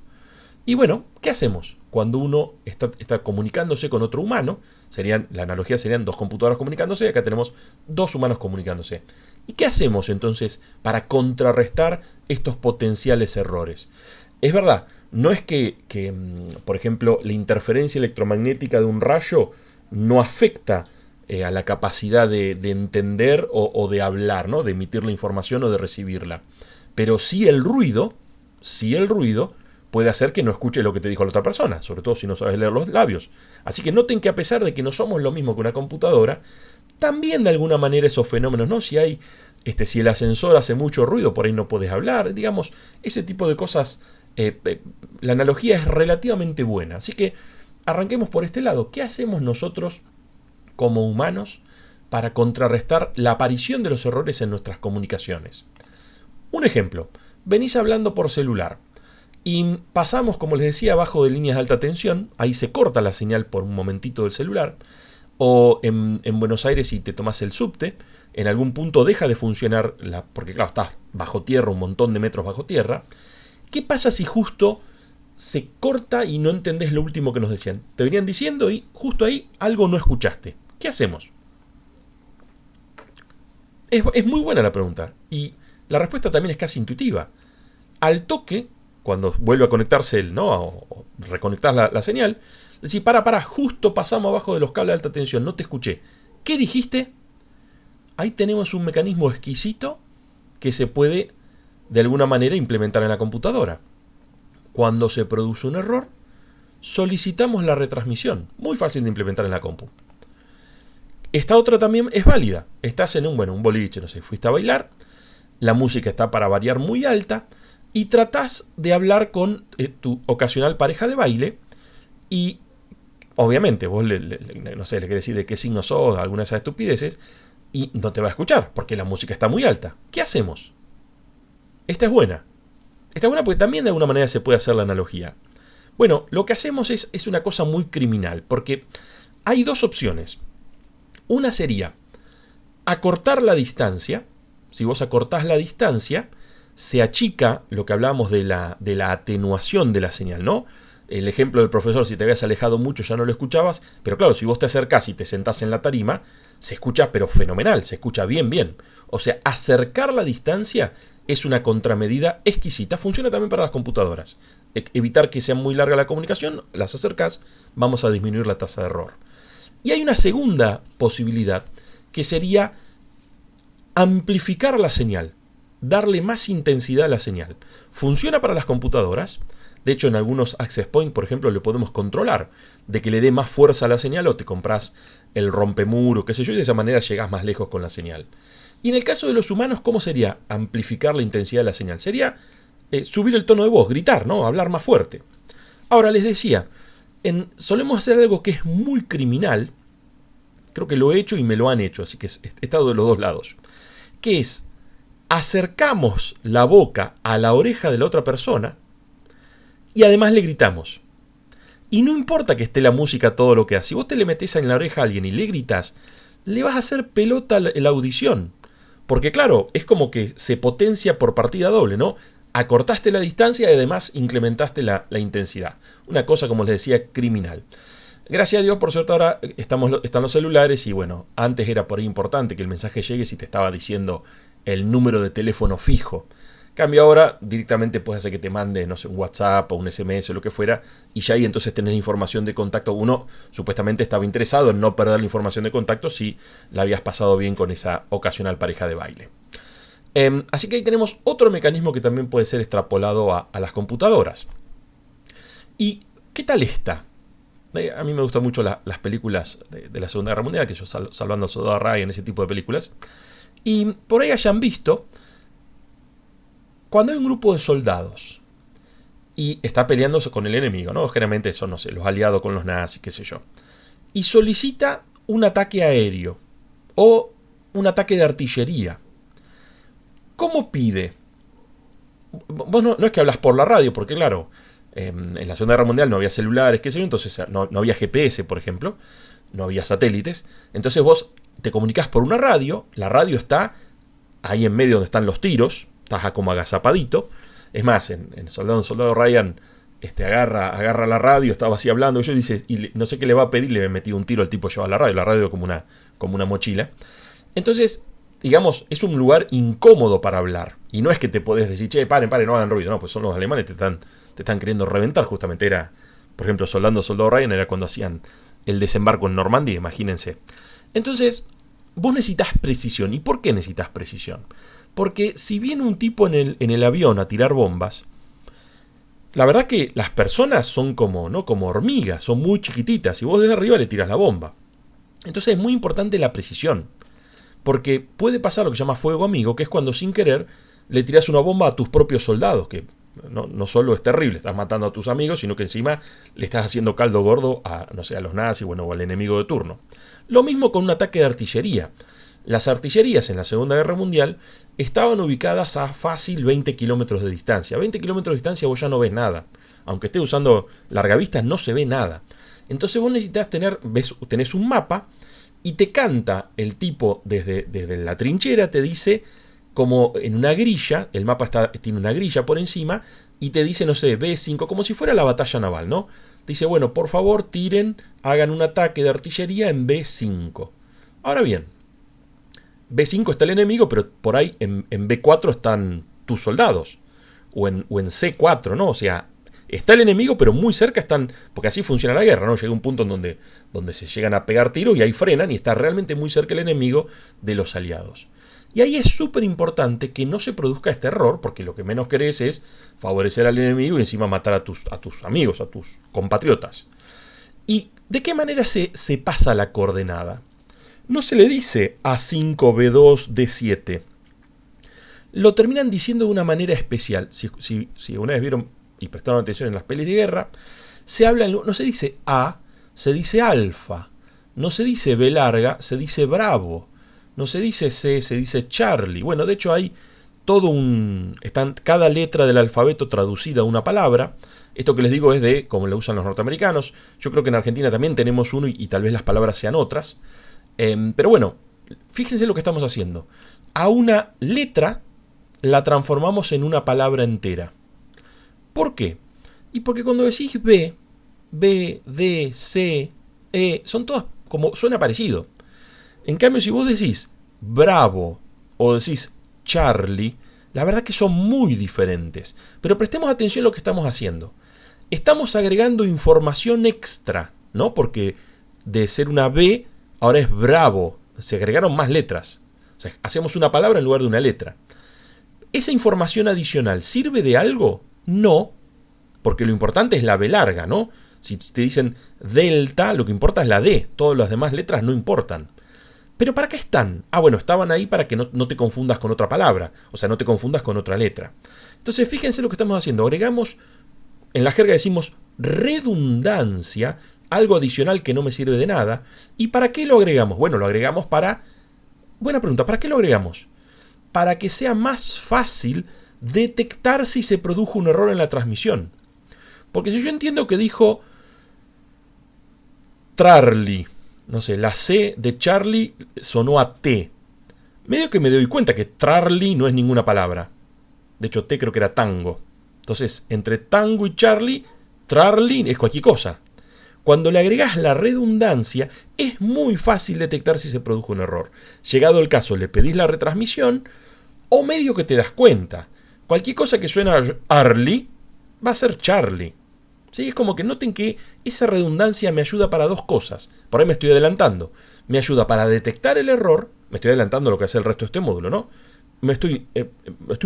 Y bueno, ¿qué hacemos cuando uno está comunicándose con otro humano? La analogía serían dos computadoras comunicándose y acá tenemos dos humanos comunicándose. ¿Y qué hacemos entonces para contrarrestar estos potenciales errores? Es verdad, no es que por ejemplo, la interferencia electromagnética de un rayo no afecta a la capacidad de entender o de hablar, ¿no? De emitir la información o de recibirla. Pero sí el ruido puede hacer que no escuche lo que te dijo la otra persona, sobre todo si no sabes leer los labios. Así que noten que a pesar de que no somos lo mismo que una computadora, también de alguna manera esos fenómenos, ¿no? Si el ascensor hace mucho ruido, por ahí no puedes hablar, digamos, ese tipo de cosas, la analogía es relativamente buena. Así que arranquemos por este lado. ¿Qué hacemos nosotros como humanos para contrarrestar la aparición de los errores en nuestras comunicaciones? Un ejemplo, venís hablando por celular. Y pasamos, como les decía, abajo de líneas de alta tensión, ahí se corta la señal por un momentito del celular, o en Buenos Aires si te tomas el subte, en algún punto deja de funcionar, porque claro, estás bajo tierra, un montón de metros bajo tierra. ¿Qué pasa si justo se corta y no entendés lo último que nos decían? Te venían diciendo y justo ahí algo no escuchaste. ¿Qué hacemos? Es muy buena la pregunta y la respuesta también es casi intuitiva. Al toque, cuando vuelve a conectarse o reconectás la señal, decís, para, justo pasamos abajo de los cables de alta tensión, no te escuché. ¿Qué dijiste? Ahí tenemos un mecanismo exquisito que se puede de alguna manera implementar en la computadora. Cuando se produce un error, solicitamos la retransmisión. Muy fácil de implementar en la compu. Esta otra también es válida. Estás en un boliche, no sé, fuiste a bailar, la música está para variar muy alta y tratás de hablar con tu ocasional pareja de baile y obviamente vos no sé, le querés decir de qué signo sos, alguna de esas estupideces y no te va a escuchar porque la música está muy alta. ¿Qué hacemos? Esta es buena. Esta es buena porque también de alguna manera se puede hacer la analogía. Bueno, lo que hacemos es una cosa muy criminal porque hay dos opciones. Una sería acortar la distancia. Si vos acortás la distancia, se achica lo que hablábamos de la atenuación de la señal, ¿no? El ejemplo del profesor, si te habías alejado mucho ya no lo escuchabas, pero claro, si vos te acercás y te sentás en la tarima, se escucha pero fenomenal, se escucha bien. O sea, acercar la distancia es una contramedida exquisita, funciona también para las computadoras. Evitar que sea muy larga la comunicación, las acercás, vamos a disminuir la tasa de error. Y hay una segunda posibilidad, que sería amplificar la señal, darle más intensidad a la señal. Funciona para las computadoras. De hecho, en algunos access point, por ejemplo, le podemos controlar de que le dé más fuerza a la señal o te compras el rompemuro, qué sé yo, y de esa manera llegás más lejos con la señal. Y en el caso de los humanos, ¿cómo sería amplificar la intensidad de la señal? Sería subir el tono de voz, gritar, ¿no? Hablar más fuerte. Ahora, les decía, solemos hacer algo que es muy criminal. Creo que lo he hecho y me lo han hecho, así que he estado de los dos lados. Que es, acercamos la boca a la oreja de la otra persona y además le gritamos. Y no importa que esté la música todo lo que hace. Si vos te le metés en la oreja a alguien y le gritas, le vas a hacer pelota la audición. Porque claro, es como que se potencia por partida doble, ¿no? Acortaste la distancia y además incrementaste la intensidad. Una cosa, como les decía, criminal. Gracias a Dios, por suerte ahora están los celulares y bueno, antes era por ahí importante que el mensaje llegue si te estaba diciendo el número de teléfono fijo. Cambio ahora, directamente puedes hacer que te mande, no sé, un WhatsApp o un SMS o lo que fuera, y ya ahí entonces tenés la información de contacto. Uno supuestamente estaba interesado en no perder la información de contacto si la habías pasado bien con esa ocasional pareja de baile. Así que ahí tenemos otro mecanismo que también puede ser extrapolado a las computadoras. ¿Y qué tal esta? A mí me gustan mucho las películas de la Segunda Guerra Mundial, que yo Salvando al Soldado Ryan, ese tipo de películas. Y por ahí hayan visto, cuando hay un grupo de soldados y está peleándose con el enemigo, ¿no? Generalmente son, no sé, los aliados con los nazis, qué sé yo. Y solicita un ataque aéreo o un ataque de artillería. ¿Cómo pide? Vos no es que hablas por la radio, porque claro, en la Segunda Guerra Mundial no había celulares, qué sé yo, entonces no había GPS, por ejemplo, no había satélites. Entonces vos te comunicás por una radio, la radio está ahí en medio donde están los tiros, estás como agazapadito. Es más, en Soldado Ryan agarra la radio, estaba así hablando, y dice, y no sé qué le va a pedir, le metí un tiro al tipo lleva la radio como una mochila. Entonces, digamos, es un lugar incómodo para hablar. Y no es que te podés decir, che, paren, no hagan ruido. No, pues son los alemanes, te están queriendo reventar. Justamente era, por ejemplo, Soldado Ryan era cuando hacían el desembarco en Normandía, imagínense. Entonces, vos necesitas precisión. ¿Y por qué necesitas precisión? Porque si viene un tipo en el avión a tirar bombas, la verdad que las personas son como hormigas, son muy chiquititas. Y vos desde arriba le tiras la bomba. Entonces es muy importante la precisión. Porque puede pasar lo que se llama fuego amigo, que es cuando sin querer le tiras una bomba a tus propios soldados, que no solo es terrible, estás matando a tus amigos, sino que encima le estás haciendo caldo gordo a los nazis, o al enemigo de turno. Lo mismo con un ataque de artillería. Las artillerías en la Segunda Guerra Mundial estaban ubicadas a fácil 20 kilómetros de distancia. A 20 kilómetros de distancia vos ya no ves nada. Aunque estés usando largavistas, no se ve nada. Entonces vos necesitas tenés un mapa y te canta el tipo desde la trinchera, te dice como en una grilla, el mapa tiene una grilla por encima y te dice, no sé, B5, como si fuera la batalla naval, ¿no? Te dice, bueno, por favor tiren, hagan un ataque de artillería en B5. Ahora bien, B5 está el enemigo, pero por ahí en B4 están tus soldados. O en C4, ¿no? O sea, está el enemigo, pero muy cerca están, porque así funciona la guerra, ¿no? Llega un punto en donde se llegan a pegar tiros y ahí frenan y está realmente muy cerca el enemigo de los aliados. Y ahí es súper importante que no se produzca este error, porque lo que menos querés es favorecer al enemigo y encima matar a tus amigos, a tus compatriotas. ¿Y de qué manera se pasa la coordenada? No se le dice A5, B2, D7. Lo terminan diciendo de una manera especial. Si una vez vieron y prestaron atención en las pelis de guerra, no se dice A, se dice alfa. No se dice B larga, se dice bravo. No se dice C, se dice Charlie. Bueno, de hecho hay están cada letra del alfabeto traducida a una palabra. Esto que les digo es de cómo lo usan los norteamericanos. Yo creo que en Argentina también tenemos uno y tal vez las palabras sean otras. Pero bueno, fíjense lo que estamos haciendo. A una letra la transformamos en una palabra entera. ¿Por qué? Y porque cuando decís B, D, C, E, son todas como suena parecido. En cambio, si vos decís bravo o decís Charlie, la verdad que son muy diferentes. Pero prestemos atención a lo que estamos haciendo. Estamos agregando información extra, ¿no? Porque de ser una B, ahora es bravo. Se agregaron más letras. O sea, hacemos una palabra en lugar de una letra. ¿Esa información adicional sirve de algo? No, porque lo importante es la B larga, ¿no? Si te dicen delta, lo que importa es la D. Todas las demás letras no importan. ¿Pero para qué están? Ah, bueno, estaban ahí para que no te confundas con otra palabra. O sea, no te confundas con otra letra. Entonces, fíjense lo que estamos haciendo. Agregamos, en la jerga decimos redundancia, algo adicional que no me sirve de nada. ¿Y para qué lo agregamos? Bueno, lo agregamos para... Buena pregunta, ¿para qué lo agregamos? Para que sea más fácil detectar si se produjo un error en la transmisión. Porque si yo entiendo que dijo Charlie, no sé, la C de Charlie sonó a T. Medio que me doy cuenta que Charlie no es ninguna palabra. De hecho, T creo que era tango. Entonces, entre tango y Charlie es cualquier cosa. Cuando le agregas la redundancia, es muy fácil detectar si se produjo un error. Llegado el caso, le pedís la retransmisión o medio que te das cuenta. Cualquier cosa que suena a Arlie va a ser Charlie. ¿Sí? Es como que noten que esa redundancia me ayuda para dos cosas. Por ahí me estoy adelantando. Me ayuda para detectar el error. Me estoy adelantando a lo que hace el resto de este módulo, ¿no? Estoy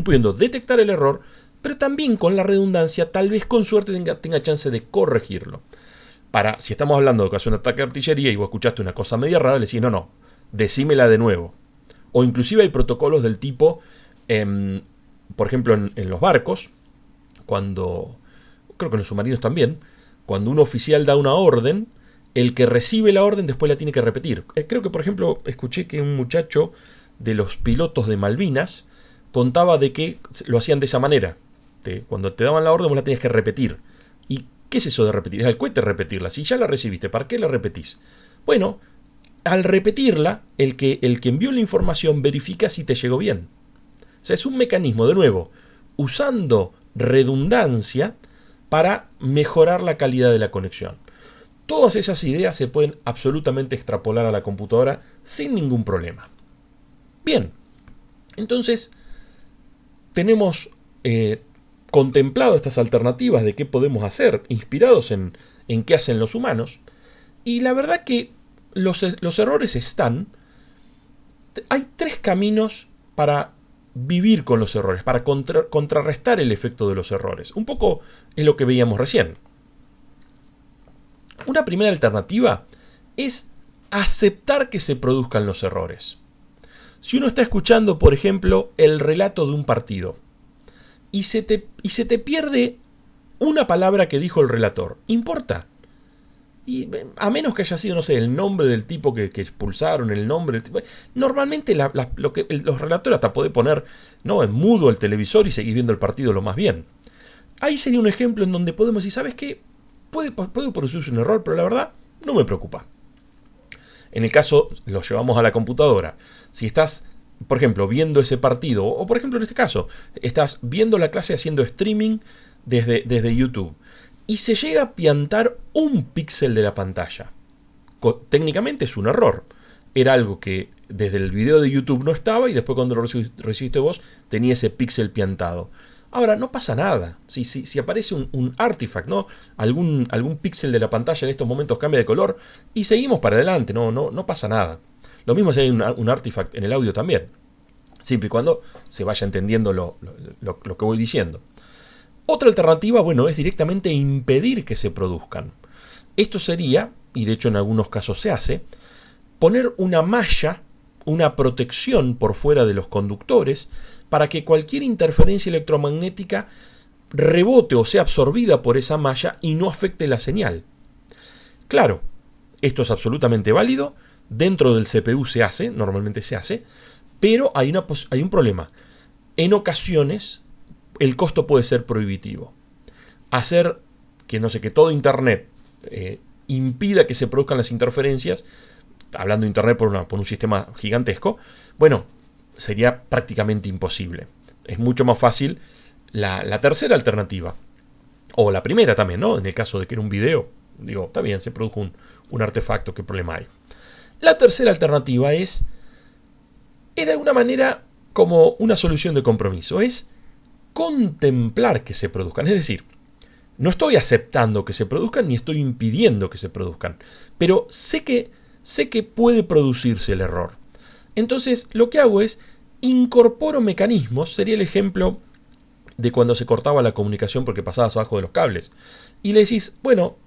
pudiendo detectar el error, pero también con la redundancia, tal vez con suerte tenga chance de corregirlo. Si estamos hablando de que hace un ataque de artillería y vos escuchaste una cosa media rara, le decís, no, decímela de nuevo. O inclusive hay protocolos del tipo, por ejemplo, en los barcos, creo que en los submarinos también, cuando un oficial da una orden, el que recibe la orden después la tiene que repetir. Creo que, por ejemplo, escuché que un muchacho de los pilotos de Malvinas contaba de que lo hacían de esa manera. Cuando te daban la orden, vos la tenías que repetir. ¿Y qué es eso de repetir? Es al cohete repetirla. Si ya la recibiste, ¿para qué la repetís? Bueno, al repetirla, el que envió la información verifica si te llegó bien. O sea, es un mecanismo, de nuevo, usando redundancia para mejorar la calidad de la conexión. Todas esas ideas se pueden absolutamente extrapolar a la computadora sin ningún problema. Bien, entonces tenemos contemplado estas alternativas de qué podemos hacer, inspirados en qué hacen los humanos, y la verdad que los errores están. Hay tres caminos para vivir con los errores, para contrarrestar el efecto de los errores. Un poco es lo que veíamos recién. Una primera alternativa es aceptar que se produzcan los errores. Si uno está escuchando, por ejemplo, el relato de un partido y se te pierde una palabra que dijo el relator, ¿importa? Y a menos que haya sido, no sé, el nombre del tipo que expulsaron, el nombre del tipo. Normalmente los relatores hasta pueden poner, ¿no?, en mudo el televisor y seguir viendo el partido lo más bien. Ahí sería un ejemplo en donde podemos decir, ¿sabes qué? puede producirse un error, pero la verdad no me preocupa. En el caso, lo llevamos a la computadora. Si estás, por ejemplo, viendo ese partido, o por ejemplo en este caso, estás viendo la clase haciendo streaming desde YouTube, y se llega a piantar un píxel de la pantalla. Técnicamente es un error. Era algo que desde el video de YouTube no estaba, y después cuando lo recibiste vos tenía ese píxel piantado. Ahora, no pasa nada. Si aparece un artifact, ¿no? Algún píxel de la pantalla en estos momentos cambia de color y seguimos para adelante, no pasa nada. Lo mismo si hay un artifact en el audio también. Siempre y cuando se vaya entendiendo lo que voy diciendo. Otra alternativa, bueno, es directamente impedir que se produzcan. Esto sería, y de hecho en algunos casos se hace, poner una malla, una protección por fuera de los conductores para que cualquier interferencia electromagnética rebote o sea absorbida por esa malla y no afecte la señal. Claro, esto es absolutamente válido, dentro del CPU se hace, normalmente se hace, pero hay un problema. En ocasiones el costo puede ser prohibitivo. Hacer que todo Internet impida que se produzcan las interferencias, hablando de Internet por un sistema gigantesco, bueno, sería prácticamente imposible. Es mucho más fácil la tercera alternativa. O la primera también, ¿no? En el caso de que era un video, digo, está bien, se produjo un artefacto, ¿qué problema hay? La tercera alternativa es de alguna manera como una solución de compromiso. Es contemplar que se produzcan. Es decir, no estoy aceptando que se produzcan ni estoy impidiendo que se produzcan. Pero sé que puede producirse el error. Entonces lo que hago es incorporo mecanismos. Sería el ejemplo de cuando se cortaba la comunicación porque pasabas abajo de los cables. Y le decís, bueno,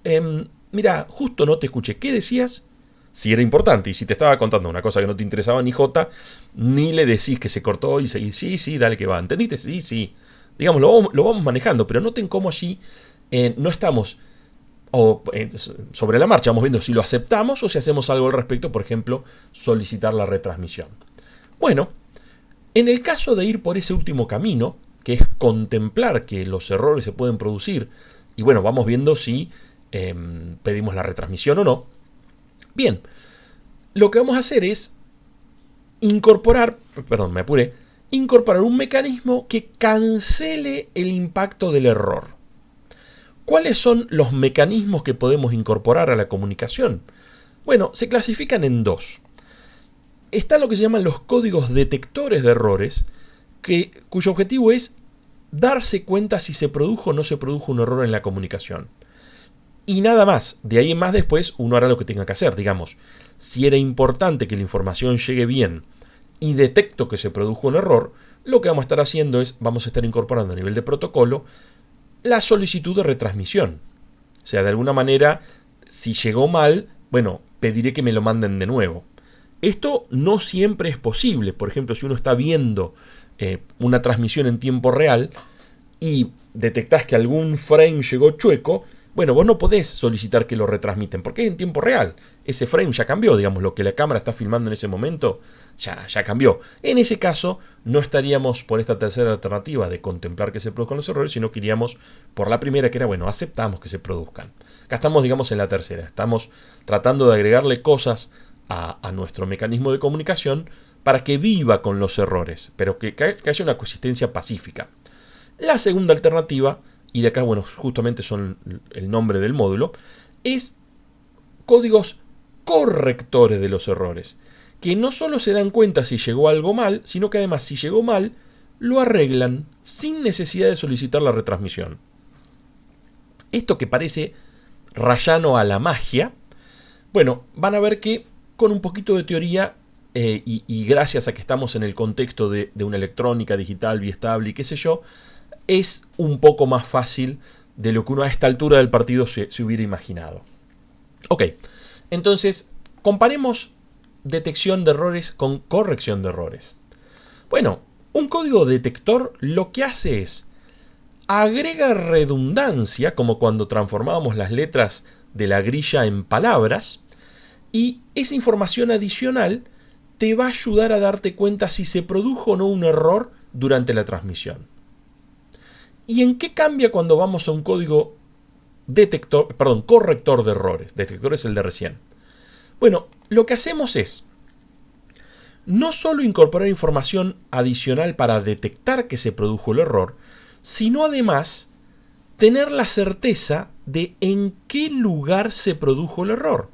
mira, justo no te escuché. ¿Qué decías? Si era importante. Y si te estaba contando una cosa que no te interesaba ni jota, ni le decís que se cortó y seguís, sí, dale que va. ¿Entendiste? Sí. Digamos, lo vamos manejando, pero noten cómo allí no estamos sobre la marcha. Vamos viendo si lo aceptamos o si hacemos algo al respecto, por ejemplo, solicitar la retransmisión. Bueno, en el caso de ir por ese último camino, que es contemplar que los errores se pueden producir, y bueno, vamos viendo si pedimos la retransmisión o no. Bien, lo que vamos a hacer es incorporar un mecanismo que cancele el impacto del error. ¿Cuáles son los mecanismos que podemos incorporar a la comunicación? Bueno, se clasifican en dos. Están lo que se llaman los códigos detectores de errores, cuyo objetivo es darse cuenta si se produjo o no se produjo un error en la comunicación. Y nada más, de ahí en más después uno hará lo que tenga que hacer. Digamos, si era importante que la información llegue bien y detecto que se produjo un error, lo que vamos a estar haciendo es, vamos a estar incorporando a nivel de protocolo la solicitud de retransmisión. O sea, de alguna manera, si llegó mal, bueno, pediré que me lo manden de nuevo. Esto no siempre es posible. Por ejemplo, si uno está viendo una transmisión en tiempo real y detectás que algún frame llegó chueco, bueno, vos no podés solicitar que lo retransmiten porque es en tiempo real. Ese frame ya cambió, digamos, lo que la cámara está filmando en ese momento ya cambió. En ese caso, no estaríamos por esta tercera alternativa de contemplar que se produzcan los errores, sino que iríamos por la primera, que era, bueno, aceptamos que se produzcan. Acá estamos, digamos, en la tercera. Estamos tratando de agregarle cosas a nuestro mecanismo de comunicación para que viva con los errores, pero que haya una coexistencia pacífica. La segunda alternativa, y de acá, bueno, justamente son el nombre del módulo, es códigos correctores de los errores, que no solo se dan cuenta si llegó algo mal, sino que además si llegó mal, lo arreglan sin necesidad de solicitar la retransmisión. Esto que parece rayano a la magia, bueno, van a ver que con un poquito de teoría y gracias a que estamos en el contexto de una electrónica digital biestable y qué sé yo, es un poco más fácil de lo que uno a esta altura del partido se hubiera imaginado. Ok, entonces comparemos detección de errores con corrección de errores. Bueno, un código detector lo que hace es agrega redundancia, como cuando transformábamos las letras de la grilla en palabras, y esa información adicional te va a ayudar a darte cuenta si se produjo o no un error durante la transmisión. ¿Y en qué cambia cuando vamos a un código corrector de errores. Detector es el de recién. Bueno, lo que hacemos es no solo incorporar información adicional para detectar que se produjo el error, sino además tener la certeza de en qué lugar se produjo el error.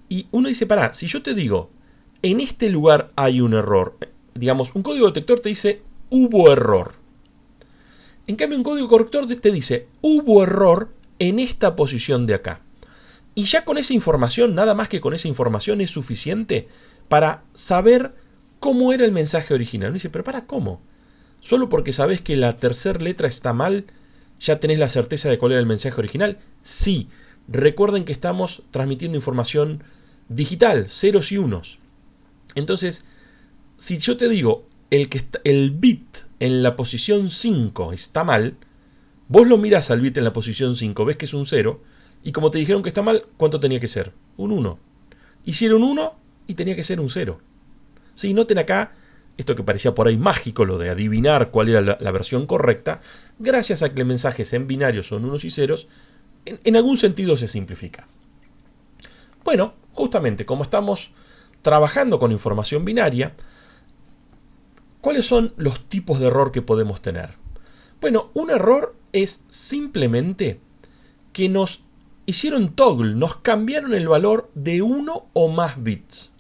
Y uno dice, pará, si yo te digo, en este lugar hay un error, digamos, un código detector te dice, hubo error. En cambio, un código corrector te dice, hubo error en esta posición de acá. Y ya con esa información, nada más que con esa información es suficiente para saber cómo era el mensaje original. Uno dice, pero para, ¿cómo? Solo porque sabes que la tercera letra está mal, ¿ya tenés la certeza de cuál era el mensaje original? Sí. Recuerden que estamos transmitiendo información digital, ceros y unos. Entonces, si yo te digo el bit en la posición 5 está mal, vos lo mirás al bit en la posición 5, ves que es un 0, y como te dijeron que está mal, ¿cuánto tenía que ser? Un 1. Hicieron 1 y tenía que ser un 0. Sí, noten acá esto que parecía por ahí mágico, lo de adivinar cuál era la versión correcta, gracias a que los mensajes en binario son unos y ceros, en algún sentido se simplifica. Bueno, justamente como estamos trabajando con información binaria, ¿cuáles son los tipos de error que podemos tener? Bueno, un error es simplemente que nos hicieron toggle, nos cambiaron el valor de uno o más bits.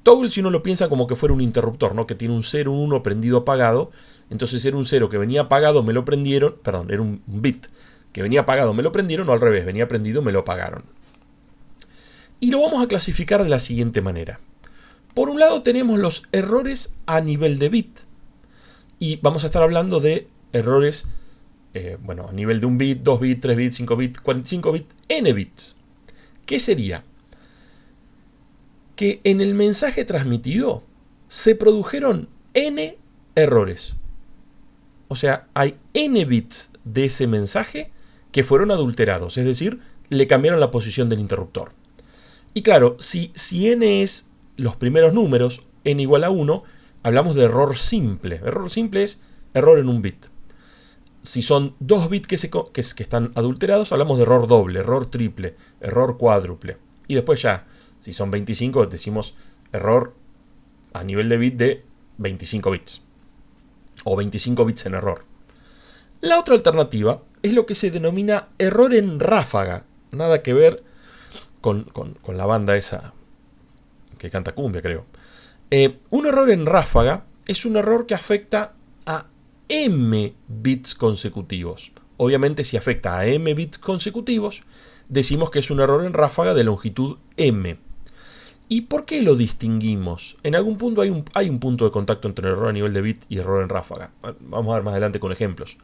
Toggle, si uno lo piensa como que fuera un interruptor, ¿no? Que tiene un 0, un 1 prendido apagado. Entonces era un 0 que venía apagado, me lo prendieron. Perdón, era un bit que venía apagado, me lo prendieron, o al revés, venía prendido, me lo apagaron. Y lo vamos a clasificar de la siguiente manera. Por un lado tenemos los errores a nivel de bit. Y vamos a estar hablando de errores, a nivel de un bit, 2 bits, 3 bits, 5 bits, 45 bits, n bits. ¿Qué sería? Que en el mensaje transmitido se produjeron n errores. O sea, hay n bits de ese mensaje que fueron adulterados, es decir, le cambiaron la posición del interruptor. Y claro, si n es los primeros números, n igual a 1, hablamos de error simple. Error simple es error en un bit. Si son 2 bits que están adulterados, hablamos de error doble, error triple, error cuádruple. Y después ya, si son 25, decimos error a nivel de bit de 25 bits. O 25 bits en error. La otra alternativa es lo que se denomina error en ráfaga. Nada que ver con la banda esa que canta cumbia, creo. Un error en ráfaga es un error que afecta a m bits consecutivos. Obviamente, si afecta a m bits consecutivos, decimos que es un error en ráfaga de longitud m. ¿Y por qué lo distinguimos? En algún punto hay un punto de contacto entre error a nivel de bit y error en ráfaga. Vamos a ver más adelante con ejemplos.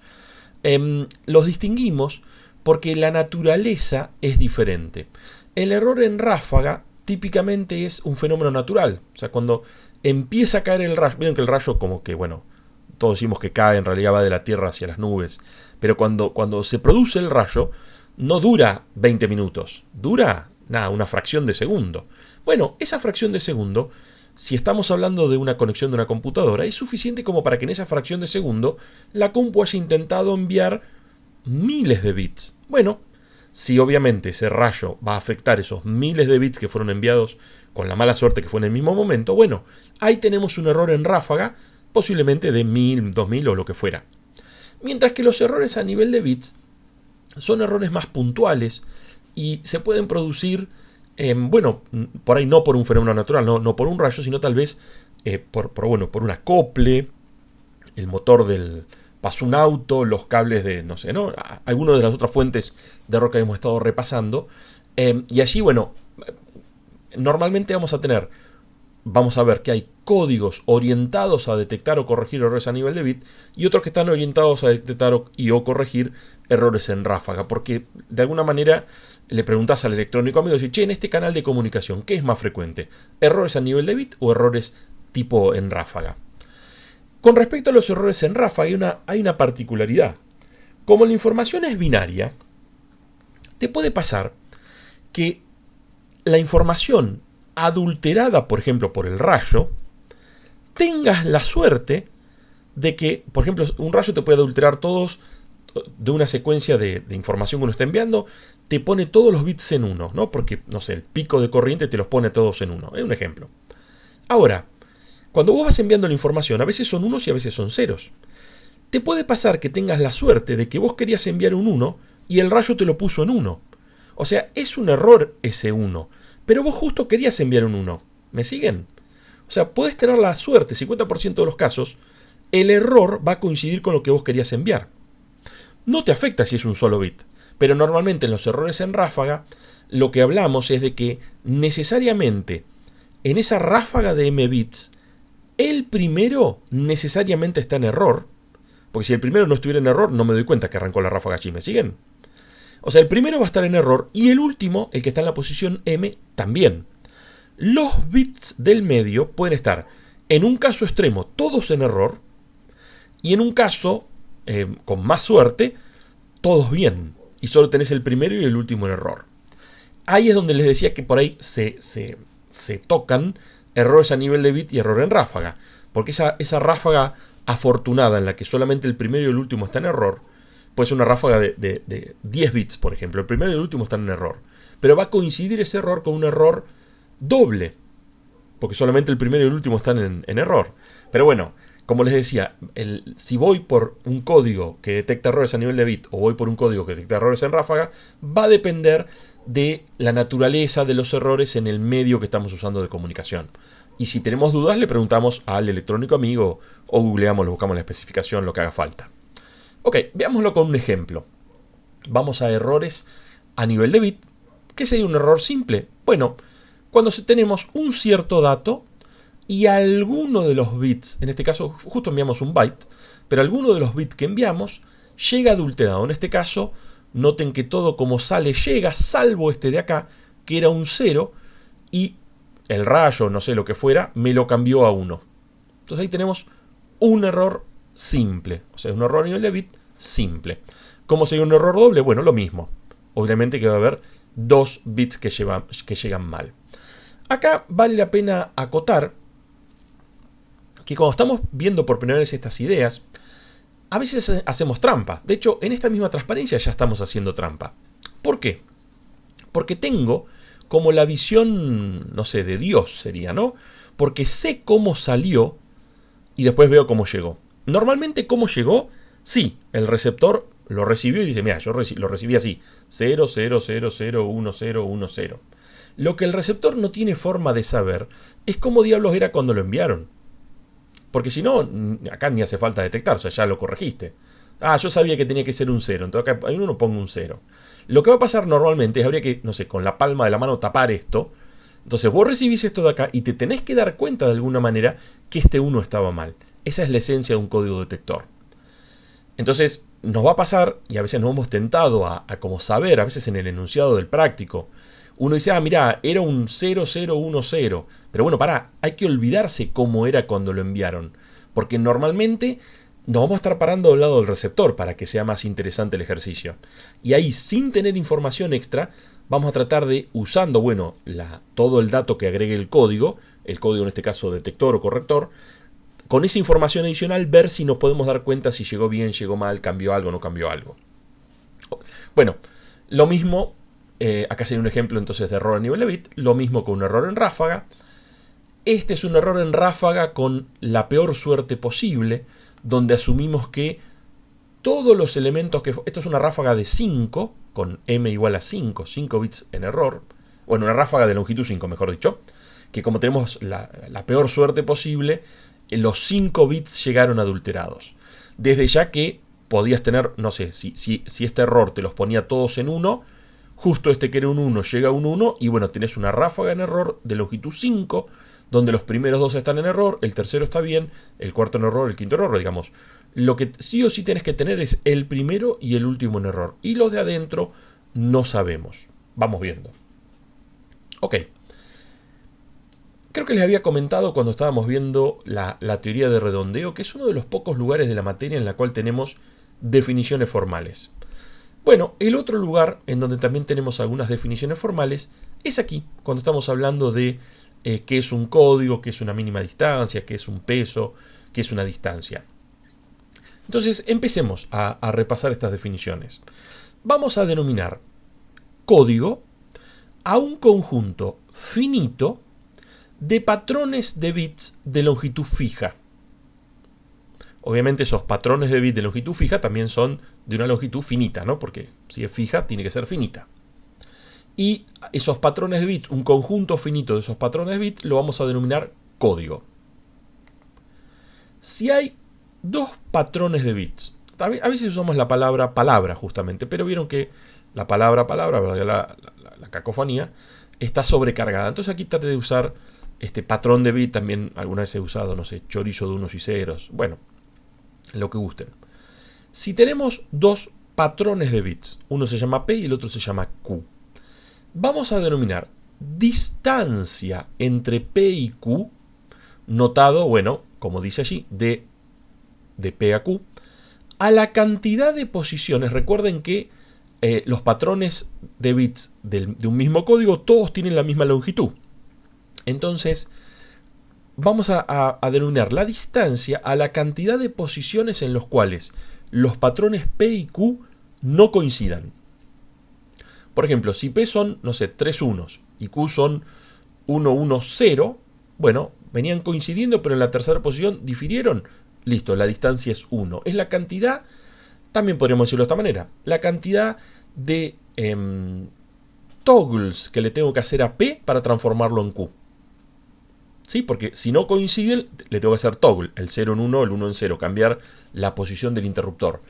Los distinguimos porque la naturaleza es diferente. El error en ráfaga típicamente es un fenómeno natural. O sea, cuando empieza a caer el rayo, miren que el rayo como que, todos decimos que cae, en realidad va de la Tierra hacia las nubes. Pero cuando se produce el rayo, no dura 20 minutos, dura una fracción de segundo. Bueno, esa fracción de segundo, si estamos hablando de una conexión de una computadora, es suficiente como para que en esa fracción de segundo la compu haya intentado enviar miles de bits. Bueno, si obviamente ese rayo va a afectar esos miles de bits que fueron enviados con la mala suerte que fue en el mismo momento, bueno, ahí tenemos un error en ráfaga, posiblemente de 1000, 2000 o lo que fuera. Mientras que los errores a nivel de bits son errores más puntuales y se pueden producir, por ahí no por un fenómeno natural, no por un rayo, sino tal vez por un acople, el motor pasó un auto, los cables de, algunas de las otras fuentes de error que hemos estado repasando. Y allí, normalmente vamos a ver que hay códigos orientados a detectar o corregir errores a nivel de bit y otros que están orientados a detectar o corregir errores en ráfaga, porque de alguna manera le preguntas al electrónico amigo, en este canal de comunicación, ¿qué es más frecuente? ¿Errores a nivel de bit o errores tipo en ráfaga? Con respecto a los errores en ráfaga hay una particularidad. Como la información es binaria, te puede pasar que la información adulterada, por ejemplo, por el rayo, tengas la suerte de que, por ejemplo, un rayo te puede adulterar de una secuencia de información que uno está enviando, te pone todos los bits en 1, ¿no? Porque, no sé, el pico de corriente te los pone todos en 1. Es un ejemplo. Ahora, cuando vos vas enviando la información, a veces son unos y a veces son ceros. Te puede pasar que tengas la suerte de que vos querías enviar un 1 y el rayo te lo puso en 1. O sea, es un error ese 1, pero vos justo querías enviar un 1. ¿Me siguen? O sea, puedes tener la suerte, 50% de los casos, el error va a coincidir con lo que vos querías enviar. No te afecta si es un solo bit, pero normalmente en los errores en ráfaga, lo que hablamos es de que necesariamente en esa ráfaga de m bits, el primero necesariamente está en error, porque si el primero no estuviera en error, no me doy cuenta que arrancó la ráfaga allí, ¿me siguen? O sea, el primero va a estar en error y el último, el que está en la posición m, también. Los bits del medio pueden estar, en un caso extremo, todos en error, y en un caso, con más suerte, todos bien. Y solo tenés el primero y el último en error. Ahí es donde les decía que por ahí se tocan errores a nivel de bit y error en ráfaga. Porque esa ráfaga afortunada en la que solamente el primero y el último están en error, puede ser una ráfaga de 10 bits, por ejemplo. El primero y el último están en error. Pero va a coincidir ese error con un error doble, porque solamente el primero y el último están en error. Pero bueno, como les decía, si voy por un código que detecta errores a nivel de bit o voy por un código que detecta errores en ráfaga, va a depender de la naturaleza de los errores en el medio que estamos usando de comunicación. Y si tenemos dudas, le preguntamos al electrónico amigo o googleamos, lo buscamos en la especificación, lo que haga falta. Ok, veámoslo con un ejemplo. Vamos a errores a nivel de bit. ¿Qué sería un error simple? Bueno, cuando tenemos un cierto dato y alguno de los bits, en este caso justo enviamos un byte, pero alguno de los bits que enviamos llega adulterado. En este caso, noten que todo como sale llega, salvo este de acá, que era un 0, y el rayo, no sé lo que fuera, me lo cambió a 1. Entonces ahí tenemos un error simple, o sea, un error a nivel de bit simple. ¿Cómo sería un error doble? Bueno, lo mismo. Obviamente que va a haber 2 bits que llegan mal. Acá vale la pena acotar que cuando estamos viendo por primera vez estas ideas, a veces hacemos trampa. De hecho, en esta misma transparencia ya estamos haciendo trampa. ¿Por qué? Porque tengo como la visión, no sé, de Dios sería, ¿no? Porque sé cómo salió y después veo cómo llegó. Normalmente, ¿cómo llegó? Sí, el receptor lo recibió y dice, mira, yo lo recibí así, 0, 0, 0, 0, 1, 0, 1, 0. Lo que el receptor no tiene forma de saber es cómo diablos era cuando lo enviaron. Porque si no, acá ni hace falta detectar, o sea, ya lo corregiste. Ah, yo sabía que tenía que ser un 0, entonces acá uno pongo un 0. Lo que va a pasar normalmente es habría que, no sé, con la palma de la mano tapar esto. Entonces vos recibís esto de acá y te tenés que dar cuenta de alguna manera que este 1 estaba mal. Esa es la esencia de un código detector. Entonces nos va a pasar, y a veces nos hemos tentado a como saber, a veces en el enunciado del práctico, uno dice, ah, mirá, era un 0010. Pero bueno, pará, hay que olvidarse cómo era cuando lo enviaron. Porque normalmente nos vamos a estar parando del lado del receptor para que sea más interesante el ejercicio. Y ahí, sin tener información extra, vamos a tratar de, usando, bueno, todo el dato que agregue el código en este caso detector o corrector, con esa información adicional ver si nos podemos dar cuenta si llegó bien, llegó mal, cambió algo, no cambió algo. Bueno, lo mismo, acá sería un ejemplo entonces de error a nivel de bit, lo mismo con un error en ráfaga. Este es un error en ráfaga con la peor suerte posible, donde asumimos que todos los elementos que... Esto es una ráfaga de 5, con m igual a 5 bits en error. Bueno, una ráfaga de longitud 5, mejor dicho. Que como tenemos la peor suerte posible, los 5 bits llegaron adulterados. Desde ya que podías tener, no sé, si este error te los ponía todos en 1, justo este que era un 1 llega a un 1, y bueno, tenés una ráfaga en error de longitud 5, donde los primeros 2 están en error, el tercero está bien, el cuarto en error, el quinto en error, digamos. Lo que sí o sí tenés que tener es el primero y el último en error. Y los de adentro no sabemos. Vamos viendo. Ok. Creo que les había comentado cuando estábamos viendo la teoría de redondeo, que es uno de los pocos lugares de la materia en la cual tenemos definiciones formales. Bueno, el otro lugar en donde también tenemos algunas definiciones formales es aquí, cuando estamos hablando de qué es un código, qué es una mínima distancia, qué es un peso, qué es una distancia. Entonces empecemos a repasar estas definiciones. Vamos a denominar código a un conjunto finito de patrones de bits de longitud fija. Obviamente esos patrones de bits de longitud fija también son de una longitud finita, ¿no? Porque si es fija, tiene que ser finita. Y esos patrones de bits, un conjunto finito de esos patrones de bits, lo vamos a denominar código. Si hay dos patrones de bits, a veces usamos la palabra palabra justamente, pero vieron que la palabra la cacofonía, está sobrecargada. Entonces aquí trate de usar este patrón de bit, también alguna vez he usado, no sé, chorizo de unos y ceros, bueno, lo que gusten. Si tenemos dos patrones de bits, uno se llama P y el otro se llama Q, vamos a denominar distancia entre P y Q, notado, bueno, como dice allí, de P a Q, a la cantidad de posiciones. Recuerden que los patrones de bits de un mismo código, todos tienen la misma longitud. Entonces, vamos a denominar la distancia a la cantidad de posiciones en los cuales los patrones P y Q no coincidan. Por ejemplo, si P son, no sé, 3 unos y Q son 1, 1, 0, bueno, venían coincidiendo, pero en la tercera posición difirieron. Listo, la distancia es 1. Es la cantidad, también podríamos decirlo de esta manera, la cantidad de toggles que le tengo que hacer a P para transformarlo en Q. ¿Sí? Porque si no coinciden, le tengo que hacer toggle, el 0 en 1, el 1 en 0, cambiar la posición del interruptor.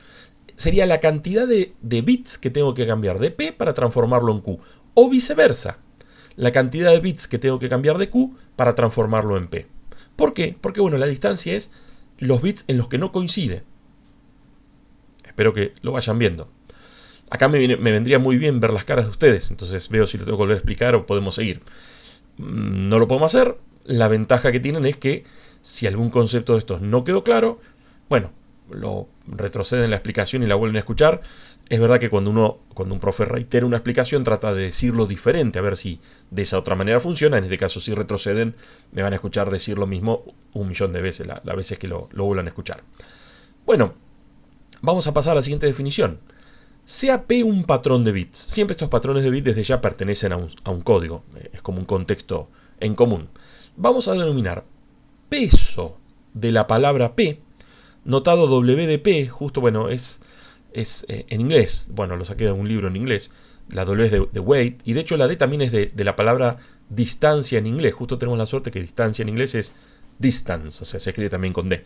Sería la cantidad de bits que tengo que cambiar de P para transformarlo en Q. O viceversa, la cantidad de bits que tengo que cambiar de Q para transformarlo en P. ¿Por qué? Porque bueno, la distancia es los bits en los que no coincide. Espero que lo vayan viendo. Acá me vendría muy bien ver las caras de ustedes, entonces veo si lo tengo que volver a explicar o podemos seguir. No lo podemos hacer. La ventaja que tienen es que si algún concepto de estos no quedó claro, bueno, lo retroceden la explicación y la vuelven a escuchar. Es verdad que cuando un profe reitera una explicación, trata de decirlo diferente, a ver si de esa otra manera funciona. En este caso, si retroceden, me van a escuchar decir lo mismo 1.000.000 de veces, las veces que lo vuelvan a escuchar. Bueno, vamos a pasar a la siguiente definición. Sea P un patrón de bits. Siempre estos patrones de bits desde ya pertenecen a un código. Es como un contexto en común. Vamos a denominar peso de la palabra P, notado W de P, justo, bueno, es en inglés. Bueno, lo saqué de un libro en inglés. La W es de weight, y de hecho la D también es de la palabra distancia en inglés. Justo tenemos la suerte que distancia en inglés es distance, o sea, se escribe también con D.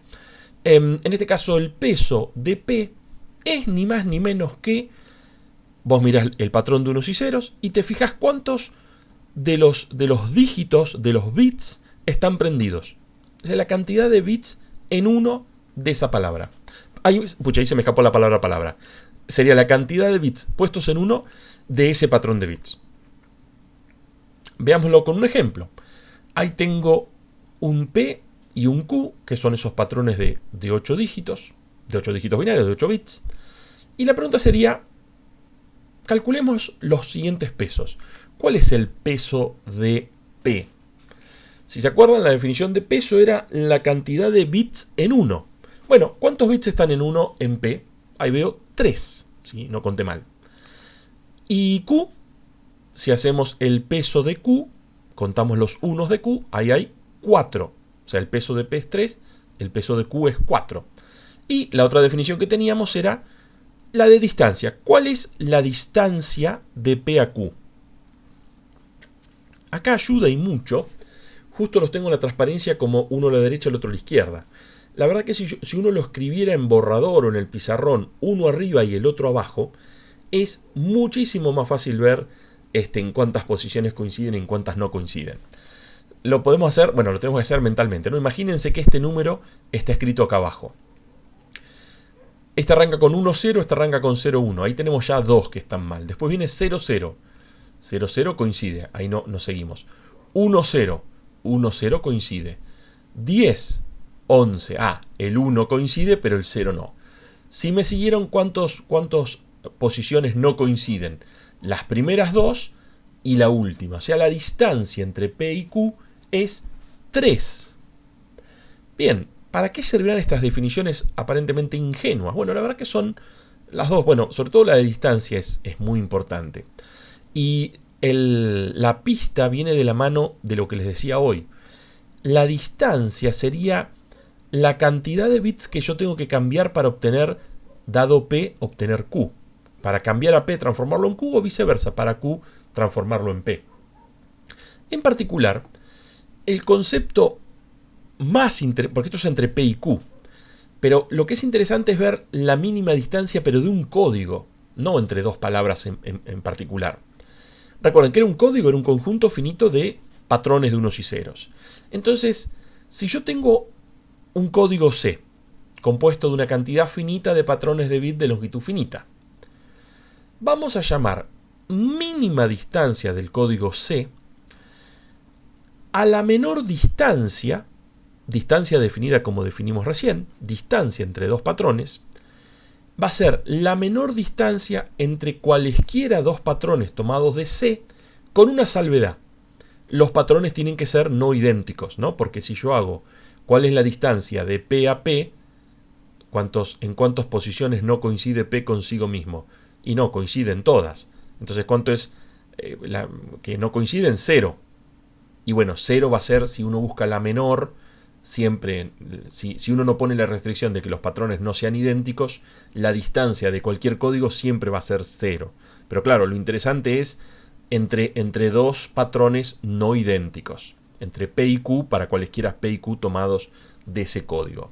En este caso, el peso de P es ni más ni menos que, vos mirás el patrón de unos y ceros y te fijas cuántos de los dígitos, de los bits, están prendidos. O sea, la cantidad de bits en uno de esa palabra. Ahí se me escapó la palabra. Sería la cantidad de bits puestos en uno de ese patrón de bits. Veámoslo con un ejemplo. Ahí tengo un P y un Q, que son esos patrones de 8 dígitos, binarios, de 8 bits. Y la pregunta sería, calculemos los siguientes pesos. ¿Cuál es el peso de P? Si se acuerdan, la definición de peso era la cantidad de bits en 1. Bueno, ¿cuántos bits están en 1 en P? Ahí veo 3, ¿sí? No conté mal. Y Q, si hacemos el peso de Q, contamos los unos de Q, ahí hay 4. O sea, el peso de P es 3, el peso de Q es 4. Y la otra definición que teníamos era la de distancia. ¿Cuál es la distancia de P a Q? Acá ayuda y mucho. Justo los tengo en la transparencia como uno a la derecha y el otro a la izquierda. La verdad que si uno lo escribiera en borrador o en el pizarrón, uno arriba y el otro abajo, es muchísimo más fácil ver en cuántas posiciones coinciden y en cuántas no coinciden. Lo podemos hacer, bueno, lo tenemos que hacer mentalmente, ¿no? Imagínense que este número está escrito acá abajo. Este arranca con 1, 0, este arranca con 0, 1. Ahí tenemos ya dos que están mal. Después viene 0, 0. 0, 0 coincide. Ahí no seguimos. 1, 0. 1, 0 coincide. 10, 11. Ah, el 1 coincide, pero el 0 no. Si me siguieron, ¿cuántas posiciones no coinciden? Las primeras dos y la última. O sea, la distancia entre P y Q es 3. Bien, ¿Para qué servirán estas definiciones aparentemente ingenuas? Bueno, la verdad que son las dos. Bueno, sobre todo la de distancia es muy importante. Y la pista viene de la mano de lo que les decía hoy. La distancia sería la cantidad de bits que yo tengo que cambiar para obtener, dado P, obtener Q. Para cambiar a P, transformarlo en Q, o viceversa, para Q, transformarlo en P. En particular, el concepto más interesante, porque esto es entre P y Q, pero lo que es interesante es ver la mínima distancia, pero de un código, no entre dos palabras en particular. Recuerden que era un código, era un conjunto finito de patrones de unos y ceros. Entonces, si yo tengo un código C, compuesto de una cantidad finita de patrones de bit de longitud finita, vamos a llamar mínima distancia del código C a la menor distancia definida como definimos recién, distancia entre dos patrones, va a ser la menor distancia entre cualesquiera dos patrones tomados de C, con una salvedad. Los patrones tienen que ser no idénticos, ¿no? Porque si yo hago cuál es la distancia de P a P, en cuántas posiciones no coincide P consigo mismo. Y no, coinciden todas. Entonces, ¿cuánto es que no coinciden? 0. Y bueno, 0 va a ser, si uno busca la menor, siempre, si uno no pone la restricción de que los patrones no sean idénticos, la distancia de cualquier código siempre va a ser 0. Pero claro, lo interesante es entre dos patrones no idénticos, entre P y Q, para cualesquiera P y Q tomados de ese código.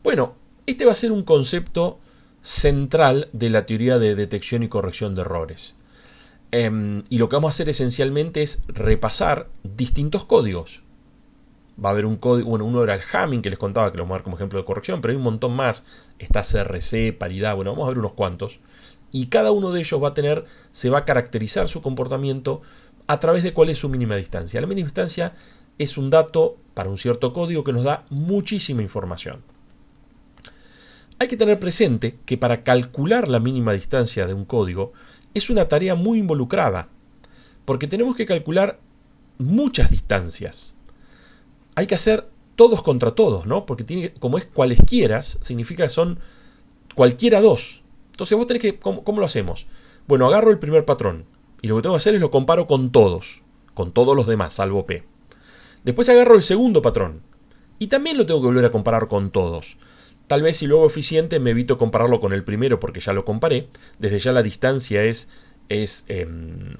Bueno, este va a ser un concepto central de la teoría de detección y corrección de errores. Y lo que vamos a hacer esencialmente es repasar distintos códigos. Va a haber un código, bueno, uno era el Hamming, que les contaba, que lo vamos a dar como ejemplo de corrección, pero hay un montón más. Está CRC, paridad, bueno, vamos a ver unos cuantos. Y cada uno de ellos se va a caracterizar su comportamiento a través de cuál es su mínima distancia. La mínima distancia es un dato para un cierto código que nos da muchísima información. Hay que tener presente que para calcular la mínima distancia de un código es una tarea muy involucrada, porque tenemos que calcular muchas distancias. Hay que hacer todos contra todos, ¿no? Porque como es cualesquiera, significa que son cualquiera dos. Entonces vos tenés que, ¿cómo lo hacemos? Bueno, agarro el primer patrón y lo que tengo que hacer es lo comparo con todos los demás, salvo P. Después agarro el segundo patrón y también lo tengo que volver a comparar con todos. Tal vez si lo hago eficiente me evito compararlo con el primero porque ya lo comparé. Desde ya la distancia es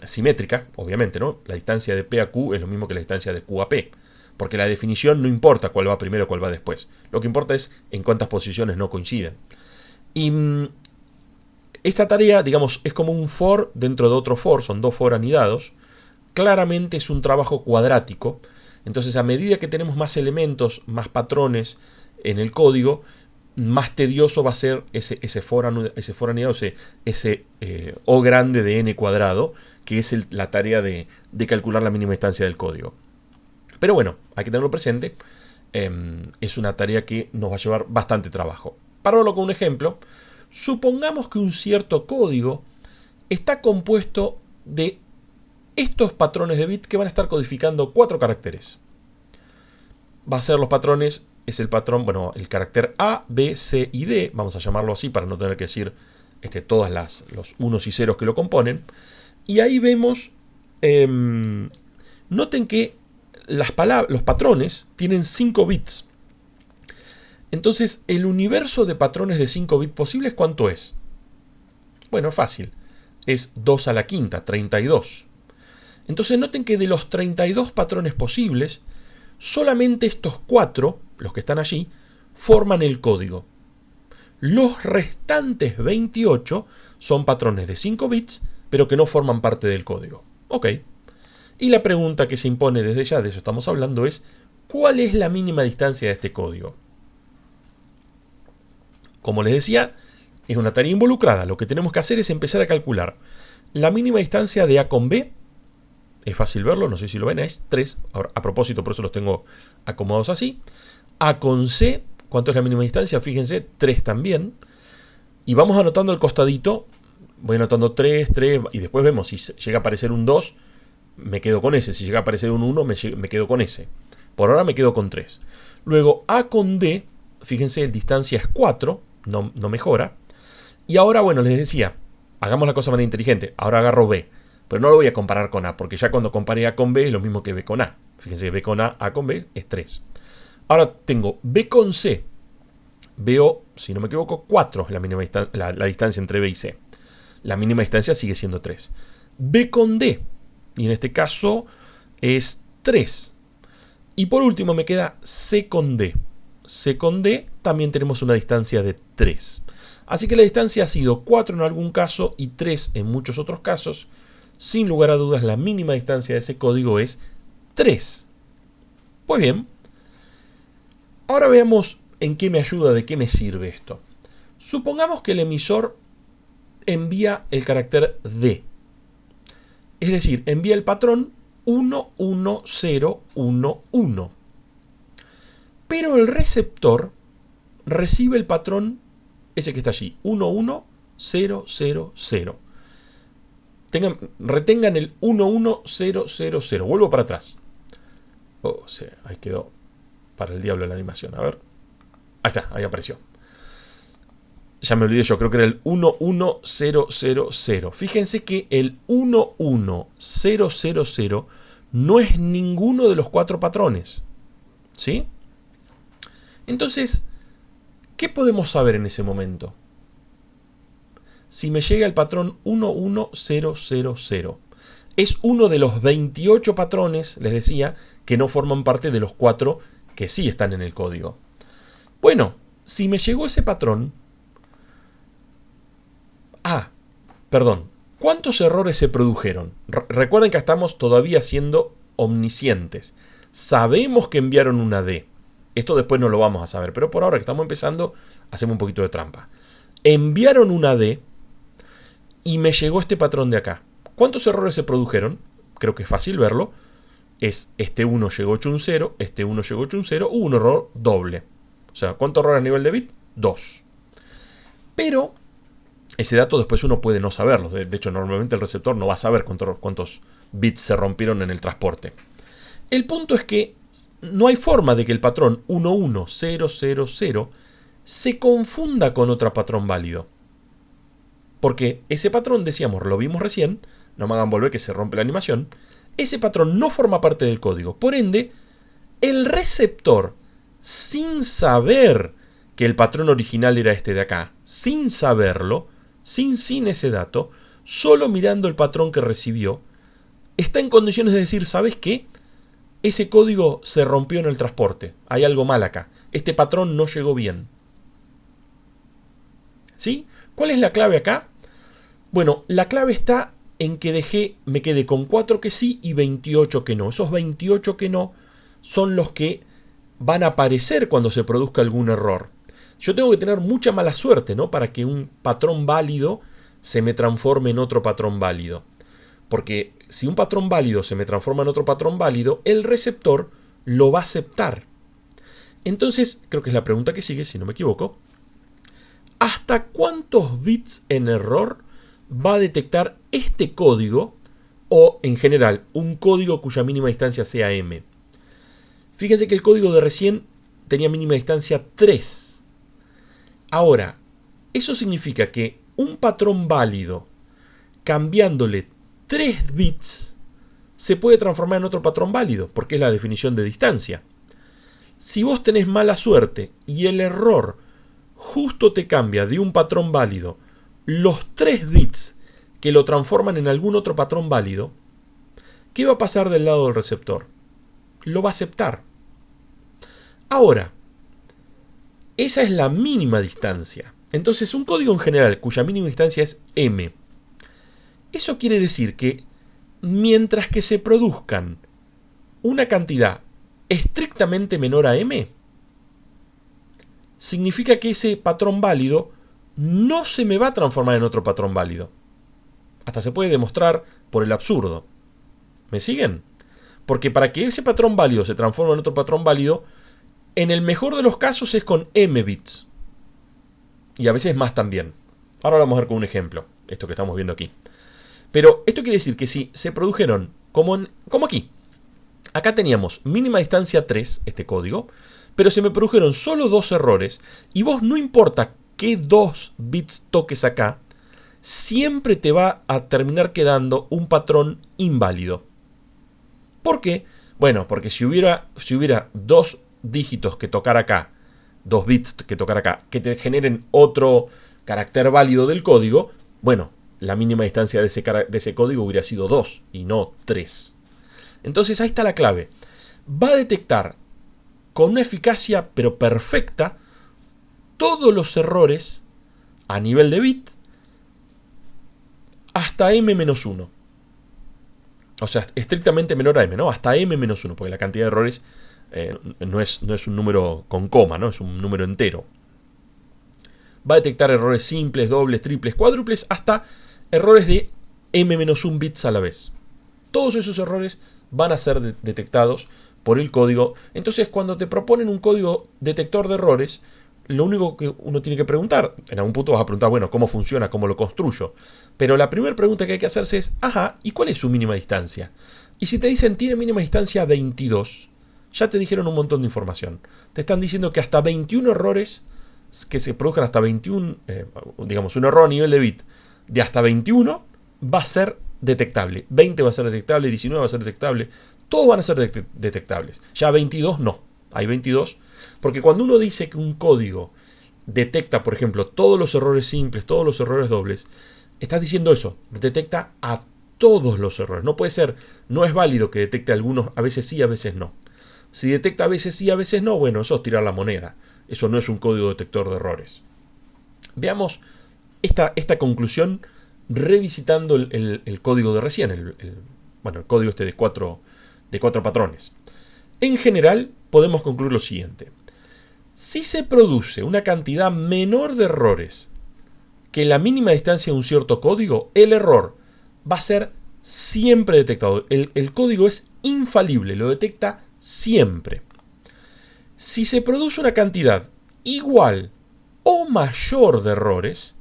simétrica, obviamente, ¿no? La distancia de P a Q es lo mismo que la distancia de Q a P. Porque la definición no importa cuál va primero o cuál va después. Lo que importa es en cuántas posiciones no coinciden. Y esta tarea, digamos, es como un for dentro de otro for, son dos for anidados. Claramente es un trabajo cuadrático. Entonces, a medida que tenemos más elementos, más patrones en el código, más tedioso va a ser ese for anidado, ese O grande de n cuadrado, que es la tarea de calcular la mínima distancia del código. Pero bueno, hay que tenerlo presente. Es una tarea que nos va a llevar bastante trabajo. Para verlo con un ejemplo, supongamos que un cierto código está compuesto de estos patrones de bits que van a estar codificando 4 caracteres. Va a ser los patrones, es el patrón, bueno, el carácter A, B, C y D, vamos a llamarlo así para no tener que decir todos los unos y ceros que lo componen. Y ahí vemos, noten que los patrones tienen 5 bits. Entonces, el universo de patrones de 5 bits posibles, ¿cuánto es? Bueno, fácil. Es 2 a la quinta, 32. Entonces, noten que de los 32 patrones posibles, solamente estos 4, los que están allí, forman el código. Los restantes 28 son patrones de 5 bits, pero que no forman parte del código. Ok. Y la pregunta que se impone desde ya, de eso estamos hablando, es ¿cuál es la mínima distancia de este código? Como les decía, es una tarea involucrada. Lo que tenemos que hacer es empezar a calcular la mínima distancia de A con B. Es fácil verlo, no sé si lo ven, es 3. Ahora, a propósito, por eso los tengo acomodados así. A con C, ¿cuánto es la mínima distancia? Fíjense, 3 también. Y vamos anotando al costadito. Voy anotando 3, 3, y después vemos si llega a aparecer un 2, me quedo con ese. Si llega a aparecer un 1, me quedo con ese. Por ahora me quedo con 3. Luego A con D, fíjense, el distancia es 4, no mejora. Y ahora, bueno, les decía, hagamos la cosa más inteligente. Ahora agarro B, pero no lo voy a comparar con A, porque ya cuando comparé A con B es lo mismo que B con A. Fíjense, B con A con B es 3. Ahora tengo B con C. Veo, si no me equivoco, 4 es la distancia entre B y C. La mínima distancia sigue siendo 3. B con D, y en este caso es 3. Y por último me queda C con D. C con D también tenemos una distancia de 3. Así que la distancia ha sido 4 en algún caso y 3 en muchos otros casos. Sin lugar a dudas, la mínima distancia de ese código es 3. Pues bien, ahora veamos en qué me ayuda, de qué me sirve esto. Supongamos que el emisor envía el carácter D. Es decir, envía el patrón 11011. Pero el receptor recibe el patrón ese que está allí, 11000. Retengan el 11000. Vuelvo para atrás. Ahí quedó para el diablo la animación. A ver. Ahí está, ahí apareció. Ya me olvidé yo, creo que era el 11000. Fíjense que el 11000 no es ninguno de los 4 patrones. ¿Sí? Entonces, ¿qué podemos saber en ese momento? Si me llega el patrón 11000, es uno de los 28 patrones, les decía, que no forman parte de los 4 que sí están en el código. Bueno, si me llegó ese patrón... ¿Cuántos errores se produjeron? Recuerden que estamos todavía siendo omniscientes. Sabemos que enviaron una D. Esto después no lo vamos a saber, pero por ahora que estamos empezando, hacemos un poquito de trampa. Enviaron una D y me llegó este patrón de acá. ¿Cuántos errores se produjeron? Creo que es fácil verlo. Este 1 llegó hecho un 0, este 1 llegó hecho un 0, hubo un error doble. O sea, ¿cuántos errores a nivel de bit? 2. Pero ese dato después uno puede no saberlo. De hecho, normalmente el receptor no va a saber cuántos bits se rompieron en el transporte. El punto es que no hay forma de que el patrón 11000 se confunda con otro patrón válido. Porque ese patrón, decíamos, lo vimos recién, no me hagan volver que se rompe la animación, ese patrón no forma parte del código. Por ende, el receptor, sin saber que el patrón original era este de acá, sin saberlo, sin ese dato, solo mirando el patrón que recibió, está en condiciones de decir, ¿sabes qué? Ese código se rompió en el transporte. Hay algo mal acá. Este patrón no llegó bien. ¿Sí? ¿Cuál es la clave acá? Bueno, la clave está en que me quedé con 4 que sí y 28 que no. Esos 28 que no son los que van a aparecer cuando se produzca algún error. Yo tengo que tener mucha mala suerte, ¿no? Para que un patrón válido se me transforme en otro patrón válido. Porque si un patrón válido se me transforma en otro patrón válido, el receptor lo va a aceptar. Entonces, creo que es la pregunta que sigue, si no me equivoco. ¿Hasta cuántos bits en error va a detectar este código? O, en general, un código cuya mínima distancia sea m. Fíjense que el código de recién tenía mínima distancia 3. Ahora, eso significa que un patrón válido, cambiándole 3 bits, se puede transformar en otro patrón válido, porque es la definición de distancia. Si vos tenés mala suerte y el error justo te cambia de un patrón válido los 3 bits que lo transforman en algún otro patrón válido, ¿qué va a pasar del lado del receptor? Lo va a aceptar. Ahora, esa es la mínima distancia. Entonces, un código en general cuya mínima distancia es m. Eso quiere decir que mientras que se produzcan una cantidad estrictamente menor a m, significa que ese patrón válido no se me va a transformar en otro patrón válido. Hasta se puede demostrar por el absurdo. ¿Me siguen? Porque para que ese patrón válido se transforme en otro patrón válido, en el mejor de los casos es con m bits. Y a veces más también. Ahora vamos a ver con un ejemplo, esto que estamos viendo aquí. Pero esto quiere decir que si se produjeron, como aquí, Acá teníamos mínima distancia 3, este código, pero se me produjeron solo 2 errores y vos no importa qué 2 bits toques acá, siempre te va a terminar quedando un patrón inválido. ¿Por qué? Bueno, porque si hubiera 2 dígitos que tocar acá, 2 bits que tocar acá, que te generen otro carácter válido del código, bueno, la mínima distancia de ese código hubiera sido 2 y no 3. Entonces ahí está la clave. Va a detectar con una eficacia pero perfecta todos los errores a nivel de bit hasta m-1. O sea, estrictamente menor a m, ¿no? Hasta m-1, porque la cantidad de errores no es un número con coma, ¿no? Es un número entero. Va a detectar errores simples, dobles, triples, cuádruples, hasta errores de m-1 bits a la vez. Todos esos errores van a ser detectados por el código. Entonces, cuando te proponen un código detector de errores, lo único que uno tiene que preguntar, en algún punto vas a preguntar, bueno, ¿cómo funciona? ¿Cómo lo construyo? Pero la primera pregunta que hay que hacerse es, ajá, ¿y cuál es su mínima distancia? Y si te dicen tiene mínima distancia 22, ya te dijeron un montón de información. Te están diciendo que hasta 21 errores que se produzcan hasta 21, digamos, un error a nivel de bit de hasta 21 va a ser detectable. 20 va a ser detectable, 19 va a ser detectable. Todos van a ser detectables. Ya 22 no. Hay 22 porque cuando uno dice que un código detecta, por ejemplo, todos los errores simples, todos los errores dobles, estás diciendo eso. Detecta a todos los errores. No puede ser, no es válido que detecte algunos, a veces sí, a veces no. Si detecta a veces sí, a veces no, bueno, eso es tirar la moneda. Eso no es un código detector de errores. Veamos esta conclusión revisitando el código de recién, el código este de cuatro patrones. En general, podemos concluir lo siguiente. Si se produce una cantidad menor de errores que la mínima distancia de un cierto código, el error va a ser siempre detectado. El código es infalible, lo detecta siempre. Si se produce una cantidad igual o mayor de errores,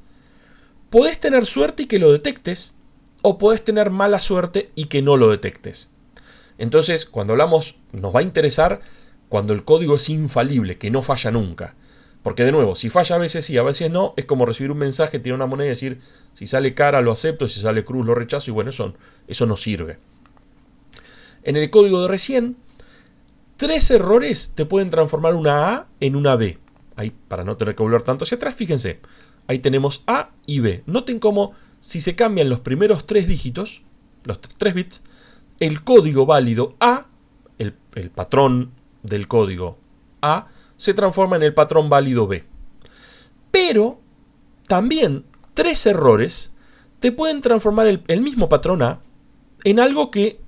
podés tener suerte y que lo detectes, o podés tener mala suerte y que no lo detectes. Entonces, cuando hablamos, nos va a interesar cuando el código es infalible, que no falla nunca. Porque de nuevo, si falla a veces sí, a veces no, es como recibir un mensaje, tirar una moneda y decir, si sale cara lo acepto, si sale cruz lo rechazo, y bueno, eso no sirve. En el código de recién, 3 errores te pueden transformar una A en una B. Ahí, para no tener que volver tanto hacia atrás, fíjense, ahí tenemos A y B. Noten cómo si se cambian los primeros 3 dígitos, los 3 bits, el código válido A, el patrón del código A, se transforma en el patrón válido B. Pero también 3 errores te pueden transformar el mismo patrón A en algo que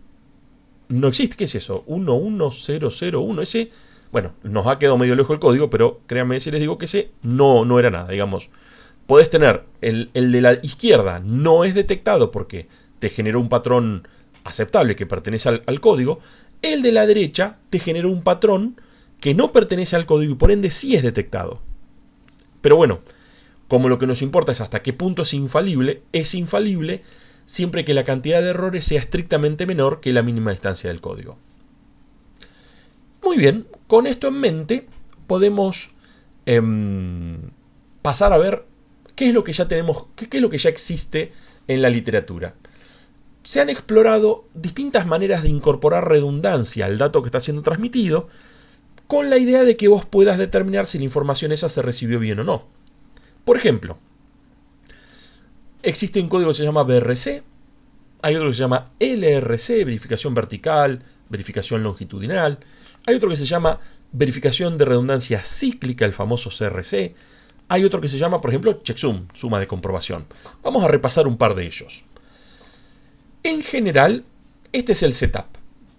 no existe. ¿Qué es eso? 11001. Ese, bueno, nos ha quedado medio lejos el código, pero créanme si les digo que ese no era nada. Digamos, podés tener el de la izquierda no es detectado porque te generó un patrón aceptable que pertenece al código. El de la derecha te generó un patrón que no pertenece al código y por ende sí es detectado. Pero bueno, como lo que nos importa es hasta qué punto es infalible siempre que la cantidad de errores sea estrictamente menor que la mínima distancia del código. Muy bien, con esto en mente podemos pasar a ver qué es lo que ya tenemos, qué es lo que ya existe en la literatura. Se han explorado distintas maneras de incorporar redundancia al dato que está siendo transmitido con la idea de que vos puedas determinar si la información esa se recibió bien o no. Por ejemplo, existe un código que se llama BRC, hay otro que se llama LRC, verificación vertical, verificación longitudinal, hay otro que se llama verificación de redundancia cíclica, el famoso CRC, hay otro que se llama, por ejemplo, checksum, suma de comprobación. Vamos a repasar un par de ellos. En general, este es el setup.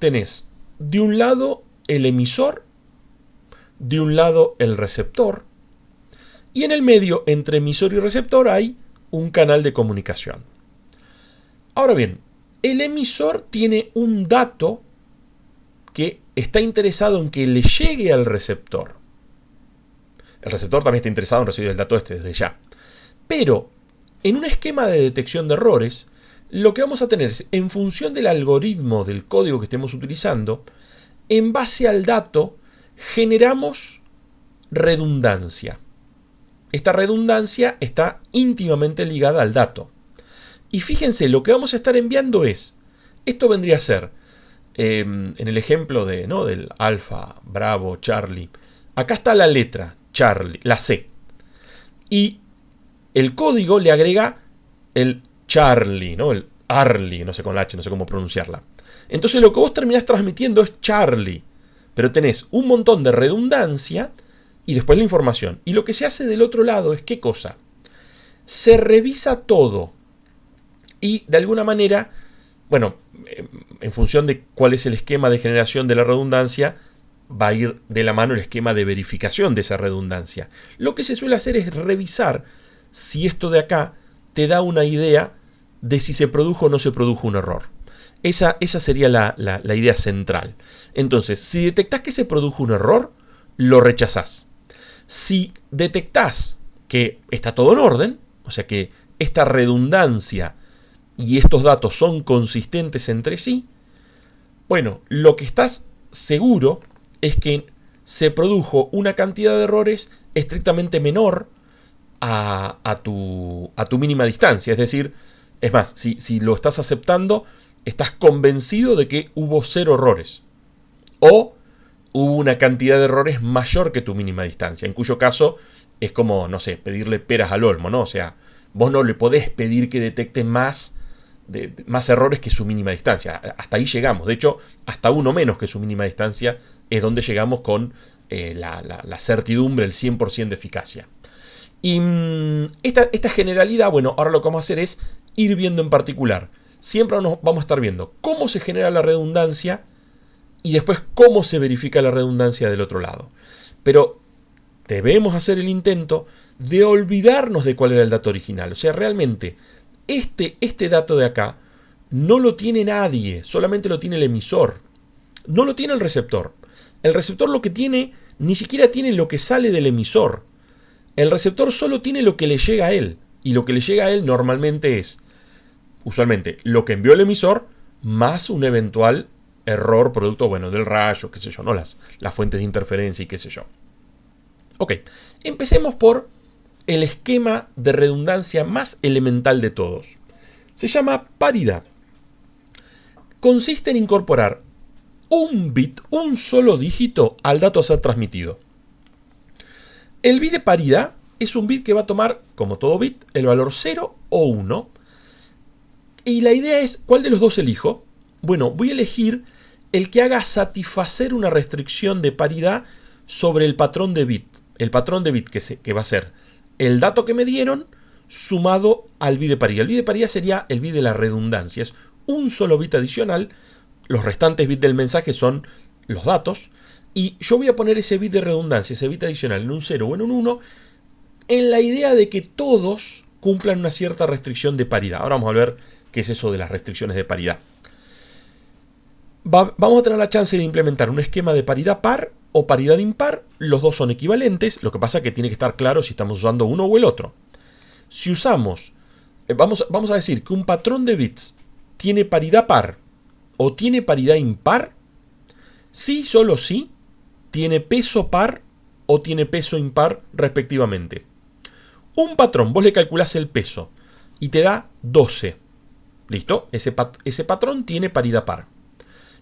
Tenés de un lado el emisor, de un lado el receptor, y en el medio, entre emisor y receptor, hay un canal de comunicación. Ahora bien, el emisor tiene un dato que está interesado en que le llegue al receptor. El receptor también está interesado en recibir el dato desde ya. Pero, en un esquema de detección de errores, lo que vamos a tener es, en función del algoritmo del código que estemos utilizando, en base al dato, generamos redundancia. Esta redundancia está íntimamente ligada al dato. Y fíjense, lo que vamos a estar enviando es, esto vendría a ser, en el ejemplo de, ¿no?, del alfa, bravo, Charlie, acá está la letra Charlie, la C. Y el código le agrega el Charlie, ¿no?, el Arlie, no sé con la H, no sé cómo pronunciarla. Entonces lo que vos terminás transmitiendo es Charlie, pero tenés un montón de redundancia y después la información. Y lo que se hace del otro lado es, ¿qué cosa? Se revisa todo y de alguna manera, bueno, en función de cuál es el esquema de generación de la redundancia, va a ir de la mano el esquema de verificación de esa redundancia. Lo que se suele hacer es revisar si esto de acá te da una idea de si se produjo o no se produjo un error. Esa sería la idea central. Entonces, si detectás que se produjo un error, lo rechazás. Si detectás que está todo en orden, o sea que esta redundancia y estos datos son consistentes entre sí, bueno, lo que estás seguro es que se produjo una cantidad de errores estrictamente menor a tu mínima distancia. Es decir, es más, si lo estás aceptando, estás convencido de que hubo 0 errores. O hubo una cantidad de errores mayor que tu mínima distancia. En cuyo caso es como, no sé, pedirle peras al olmo, ¿no? O sea, vos no le podés pedir que detecte más errores que su mínima distancia. Hasta ahí llegamos. De hecho, hasta uno menos que su mínima distancia es donde llegamos con la certidumbre, el 100% de eficacia. Y esta generalidad, bueno, ahora lo que vamos a hacer es ir viendo en particular. Siempre vamos a estar viendo cómo se genera la redundancia y después cómo se verifica la redundancia del otro lado. Pero debemos hacer el intento de olvidarnos de cuál era el dato original. O sea, realmente, este dato de acá no lo tiene nadie, solamente lo tiene el emisor. No lo tiene el receptor. El receptor lo que tiene, ni siquiera tiene lo que sale del emisor. El receptor solo tiene lo que le llega a él. Y lo que le llega a él normalmente es, usualmente, lo que envió el emisor más un eventual error producto, bueno, del rayo, qué sé yo, ¿no? Las fuentes de interferencia y qué sé yo. Ok, empecemos por el esquema de redundancia más elemental de todos. Se llama paridad. Consiste en incorporar un bit, un solo dígito al dato a ser transmitido. El bit de paridad es un bit que va a tomar, como todo bit, el valor 0 o 1. Y la idea es, ¿cuál de los dos elijo? Bueno, voy a elegir el que haga satisfacer una restricción de paridad sobre el patrón de bit. El patrón de bit que va a ser el dato que me dieron sumado al bit de paridad. El bit de paridad sería el bit de la redundancia. Es un solo bit adicional. Los restantes bits del mensaje son los datos. Y yo voy a poner ese bit de redundancia, ese bit adicional, en un 0 o en un 1, en la idea de que todos cumplan una cierta restricción de paridad. Ahora vamos a ver qué es eso de las restricciones de paridad. Vamos a tener la chance de implementar un esquema de paridad par o paridad impar. Los dos son equivalentes. Lo que pasa es que tiene que estar claro si estamos usando uno o el otro. Si usamos, vamos a decir que un patrón de bits tiene paridad par o tiene paridad impar, sí, solo sí, tiene peso par o tiene peso impar respectivamente. Un patrón, vos le calculás el peso y te da 12. ¿Listo? Ese patrón tiene paridad par.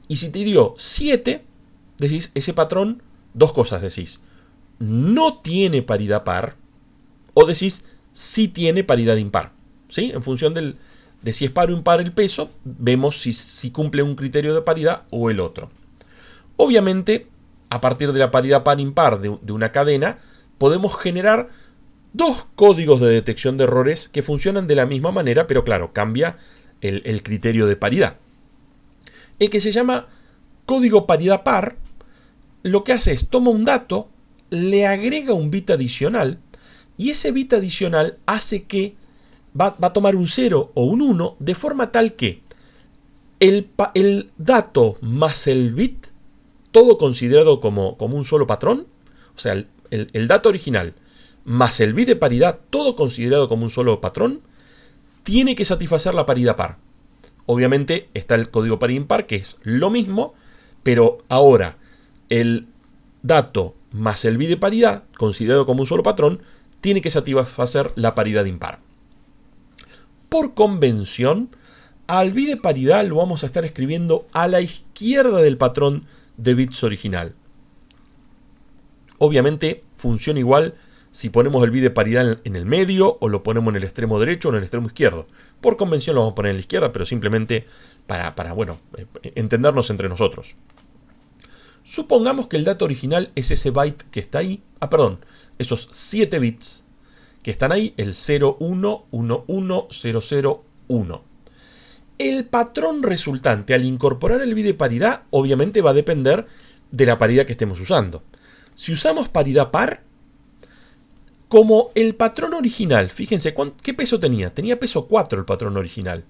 Y si te dio 7, decís, ese patrón, dos cosas decís. No tiene paridad par o decís, sí tiene paridad impar. ¿Sí? En función de si es par o impar el peso, vemos si cumple un criterio de paridad o el otro. Obviamente, a partir de la paridad par-impar de una cadena, podemos generar dos códigos de detección de errores que funcionan de la misma manera, pero claro, cambia el criterio de paridad. El que se llama código paridad par, lo que hace es toma un dato, le agrega un bit adicional, y ese bit adicional hace que va a tomar un 0 o un 1, de forma tal que el dato más el bit, todo considerado como un solo patrón, o sea, el dato original más el bit de paridad, todo considerado como un solo patrón, tiene que satisfacer la paridad par. Obviamente está el código paridad impar, que es lo mismo, pero ahora el dato más el bit de paridad, considerado como un solo patrón, tiene que satisfacer la paridad impar. Por convención, al bit de paridad lo vamos a estar escribiendo a la izquierda del patrón de bits original. Obviamente funciona igual si ponemos el bit de paridad en el medio o lo ponemos en el extremo derecho o en el extremo izquierdo. Por convención lo vamos a poner en la izquierda, pero simplemente para entendernos entre nosotros. Supongamos que el dato original es ese byte que está ahí. Esos 7 bits que están ahí, el 0, 1, 1, 1, 0, 0, 1. El patrón resultante al incorporar el bit de paridad obviamente va a depender de la paridad que estemos usando. Si usamos paridad par, como el patrón original, fíjense, ¿qué peso tenía? Tenía peso 4 el patrón original.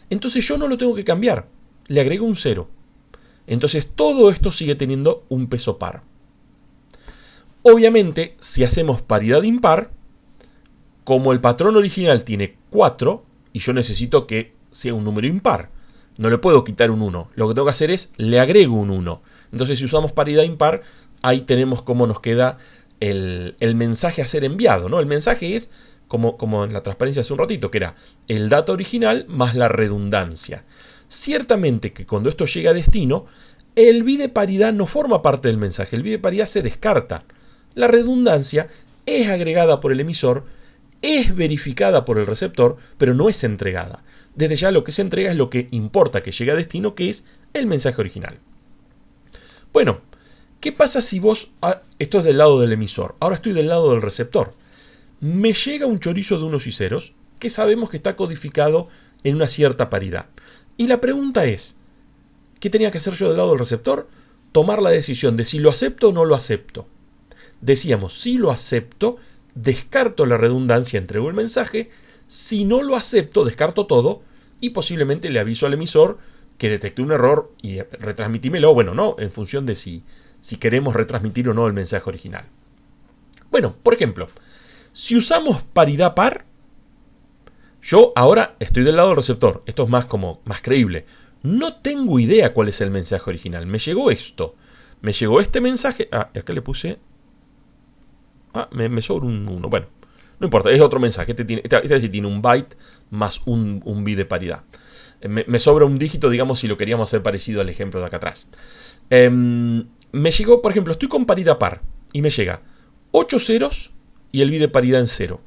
Entonces yo no lo tengo que cambiar, le agrego un 0. Entonces todo esto sigue teniendo un peso par. Obviamente, si hacemos paridad impar, como el patrón original tiene 4, y yo necesito que sea un número impar, no le puedo quitar un 1. Lo que tengo que hacer es, le agrego un 1. Entonces si usamos paridad impar, ahí tenemos cómo nos queda el mensaje a ser enviado, ¿no? El mensaje es, como en la transparencia hace un ratito, que era el dato original más la redundancia. Ciertamente que cuando esto llega a destino, el bit de paridad no forma parte del mensaje, el bit de paridad se descarta. La redundancia es agregada por el emisor, es verificada por el receptor, pero no es entregada. Desde ya lo que se entrega es lo que importa que llegue a destino, que es el mensaje original. Bueno, ¿qué pasa si vos... esto es del lado del emisor, ahora estoy del lado del receptor. Me llega un chorizo de unos y ceros que sabemos que está codificado en una cierta paridad. Y la pregunta es, ¿qué tenía que hacer yo del lado del receptor? Tomar la decisión de si lo acepto o no lo acepto. Decíamos, si lo acepto, descarto la redundancia, entrego el mensaje. Si no lo acepto, descarto todo y posiblemente le aviso al emisor que detecté un error y retransmitímelo. Bueno, no, en función de si queremos retransmitir o no el mensaje original. Bueno, por ejemplo, si usamos paridad par, yo ahora estoy del lado del receptor. Esto es más creíble. No tengo idea cuál es el mensaje original. Me llegó esto. Me llegó este mensaje. Acá le puse... me sobra un 1. Bueno, no importa. Es otro mensaje. Este tiene un byte más un bit de paridad. Me sobra un dígito, digamos, si lo queríamos hacer parecido al ejemplo de acá atrás. Me llegó, por ejemplo, estoy con paridad par. Y me llega 8 ceros y el bit de paridad en 0.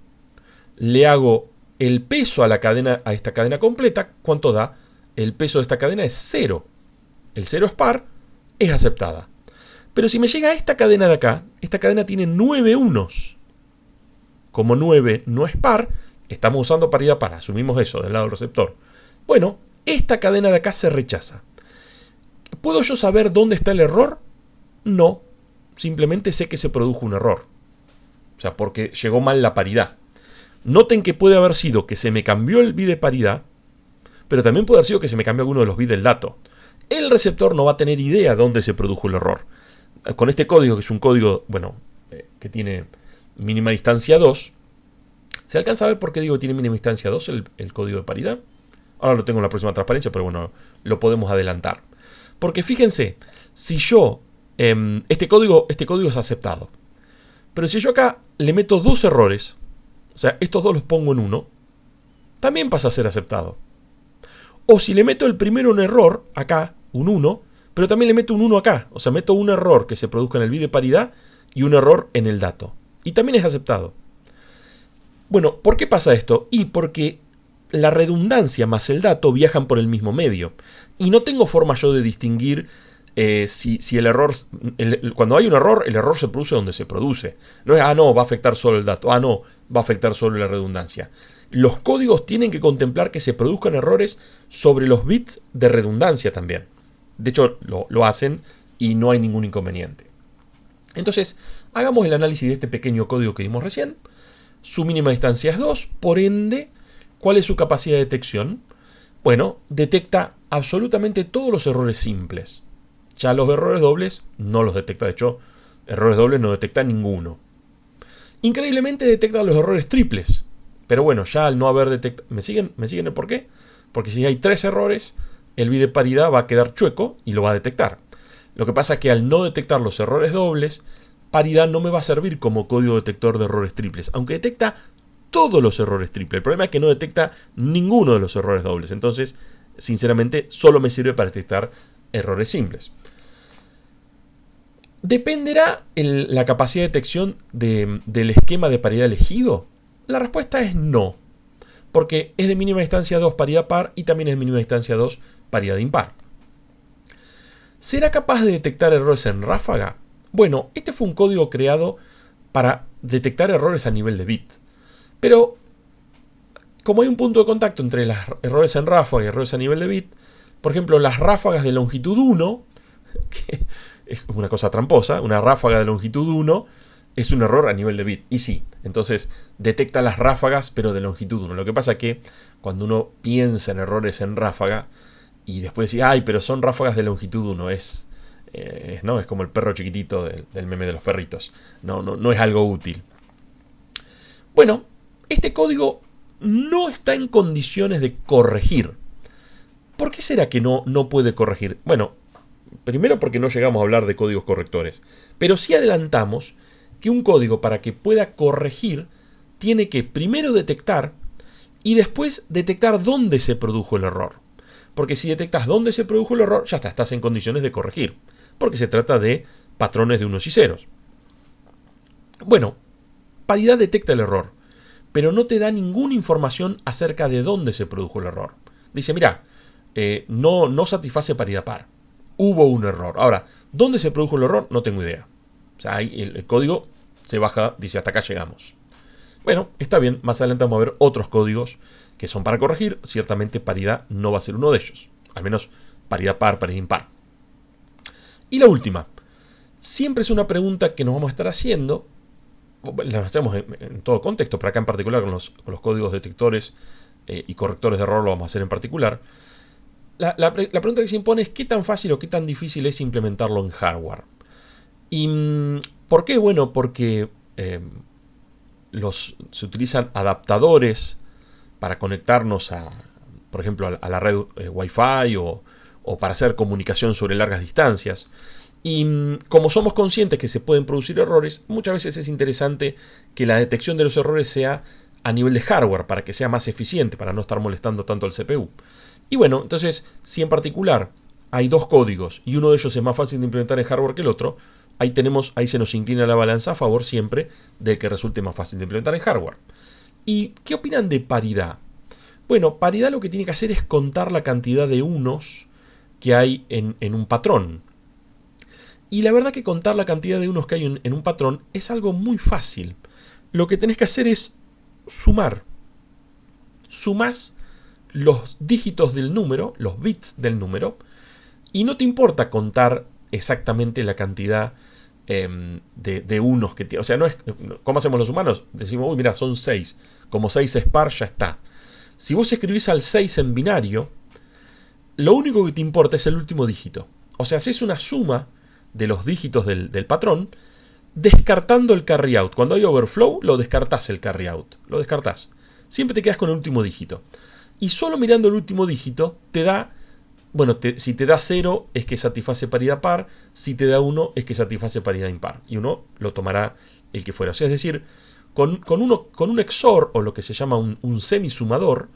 Le hago el peso a esta cadena completa. ¿Cuánto da? El peso de esta cadena es 0. El 0 es par, es aceptada. Pero si me llega a esta cadena de acá, esta cadena tiene 9 unos. Como 9 no es par, estamos usando paridad par, asumimos eso del lado del receptor. Bueno, esta cadena de acá se rechaza. ¿Puedo yo saber dónde está el error? No, simplemente sé que se produjo un error. O sea, porque llegó mal la paridad. Noten que puede haber sido que se me cambió el bit de paridad, pero también puede haber sido que se me cambió alguno de los bits del dato. El receptor no va a tener idea de dónde se produjo el error. Con este código, que es un código, que tiene mínima distancia 2, ¿se alcanza a ver por qué digo que tiene mínima distancia 2 el código de paridad? Ahora lo tengo en la próxima transparencia, pero bueno, lo podemos adelantar. Porque fíjense, si yo, este código es aceptado, pero si yo acá le meto 2 errores, o sea, estos dos los pongo en 1, también pasa a ser aceptado. O si le meto el primero un error, acá, un 1, pero también le meto un 1 acá. O sea, meto un error que se produzca en el bit de paridad y un error en el dato. Y también es aceptado. Bueno, ¿por qué pasa esto? Y porque la redundancia más el dato viajan por el mismo medio. Y no tengo forma yo de distinguir si el error... cuando hay un error, el error se produce donde se produce. No es, no, va a afectar solo el dato. No, va a afectar solo la redundancia. Los códigos tienen que contemplar que se produzcan errores sobre los bits de redundancia también. De hecho, lo hacen y no hay ningún inconveniente. Entonces, hagamos el análisis de este pequeño código que vimos recién. Su mínima distancia es 2, por ende, ¿cuál es su capacidad de detección? Bueno, detecta absolutamente todos los errores simples. Ya los errores dobles no los detecta, de hecho, errores dobles no detecta ninguno. Increíblemente detecta los errores triples. Pero bueno, ya al no haber detectado... ¿Me siguen el por qué? Porque si hay 3 errores, el bit de paridad va a quedar chueco y lo va a detectar. Lo que pasa es que al no detectar los errores dobles, paridad no me va a servir como código detector de errores triples, aunque detecta todos los errores triples. El problema es que no detecta ninguno de los errores dobles. Entonces, sinceramente, solo me sirve para detectar errores simples. ¿Dependerá la capacidad de detección del esquema de paridad elegido? La respuesta es no, porque es de mínima distancia 2 paridad par y también es de mínima distancia 2 paridad impar. ¿Será capaz de detectar errores en ráfaga? Bueno, este fue un código creado para detectar errores a nivel de bit. Pero, como hay un punto de contacto entre los errores en ráfaga y errores a nivel de bit, por ejemplo, las ráfagas de longitud 1, que es una cosa tramposa, una ráfaga de longitud 1 es un error a nivel de bit. Y sí, entonces detecta las ráfagas, pero de longitud 1. Lo que pasa es que cuando uno piensa en errores en ráfaga y después dice, ay, pero son ráfagas de longitud 1, ¿no? Es como el perro chiquitito del meme de los perritos. No es algo útil. Bueno, este código no está en condiciones de corregir. ¿Por qué será que no puede corregir? Bueno, primero porque no llegamos a hablar de códigos correctores. Pero sí adelantamos que un código, para que pueda corregir, tiene que primero detectar y después detectar dónde se produjo el error. Porque si detectas dónde se produjo el error, ya estás en condiciones de corregir. Porque se trata de patrones de unos y ceros. Bueno, paridad detecta el error, pero no te da ninguna información acerca de dónde se produjo el error. Dice, mira, no satisface paridad par. Hubo un error. Ahora, ¿dónde se produjo el error? No tengo idea. O sea, ahí el código se baja, dice, hasta acá llegamos. Bueno, está bien, más adelante vamos a ver otros códigos que son para corregir. Ciertamente paridad no va a ser uno de ellos. Al menos paridad par, paridad impar. Y la última. Siempre es una pregunta que nos vamos a estar haciendo. La hacemos en todo contexto, pero acá en particular con los códigos detectores y correctores de error lo vamos a hacer en particular. La pregunta que se impone es qué tan fácil o qué tan difícil es implementarlo en hardware. ¿Y por qué? Bueno, porque se utilizan adaptadores para conectarnos por ejemplo, a la red Wi-Fi o para hacer comunicación sobre largas distancias. Y como somos conscientes que se pueden producir errores, muchas veces es interesante que la detección de los errores sea a nivel de hardware, para que sea más eficiente, para no estar molestando tanto al CPU. Y bueno, entonces, si en particular hay dos códigos y uno de ellos es más fácil de implementar en hardware que el otro, ahí se nos inclina la balanza a favor siempre del que resulte más fácil de implementar en hardware. ¿Y qué opinan de paridad? Bueno, paridad lo que tiene que hacer es contar la cantidad de unos que hay en un patrón. Y la verdad que contar la cantidad de unos que hay en un patrón es algo muy fácil. Lo que tenés que hacer es sumar. Sumás los dígitos del número, los bits del número, y no te importa contar exactamente la cantidad de unos que tiene. O sea, no es ¿cómo hacemos los humanos? Decimos, uy, mira, son 6. Como 6 es par, ya está. Si vos escribís al 6 en binario, lo único que te importa es el último dígito. O sea, haces una suma de los dígitos del patrón, descartando el carry out. Cuando hay overflow, lo descartás el carry out. Lo descartás. Siempre te quedas con el último dígito. Y solo mirando el último dígito te da, bueno, si te da 0 es que satisface paridad par, si te da 1 es que satisface paridad impar. Y uno lo tomará el que fuera. O sea, es decir, con un XOR, o lo que se llama un semisumador,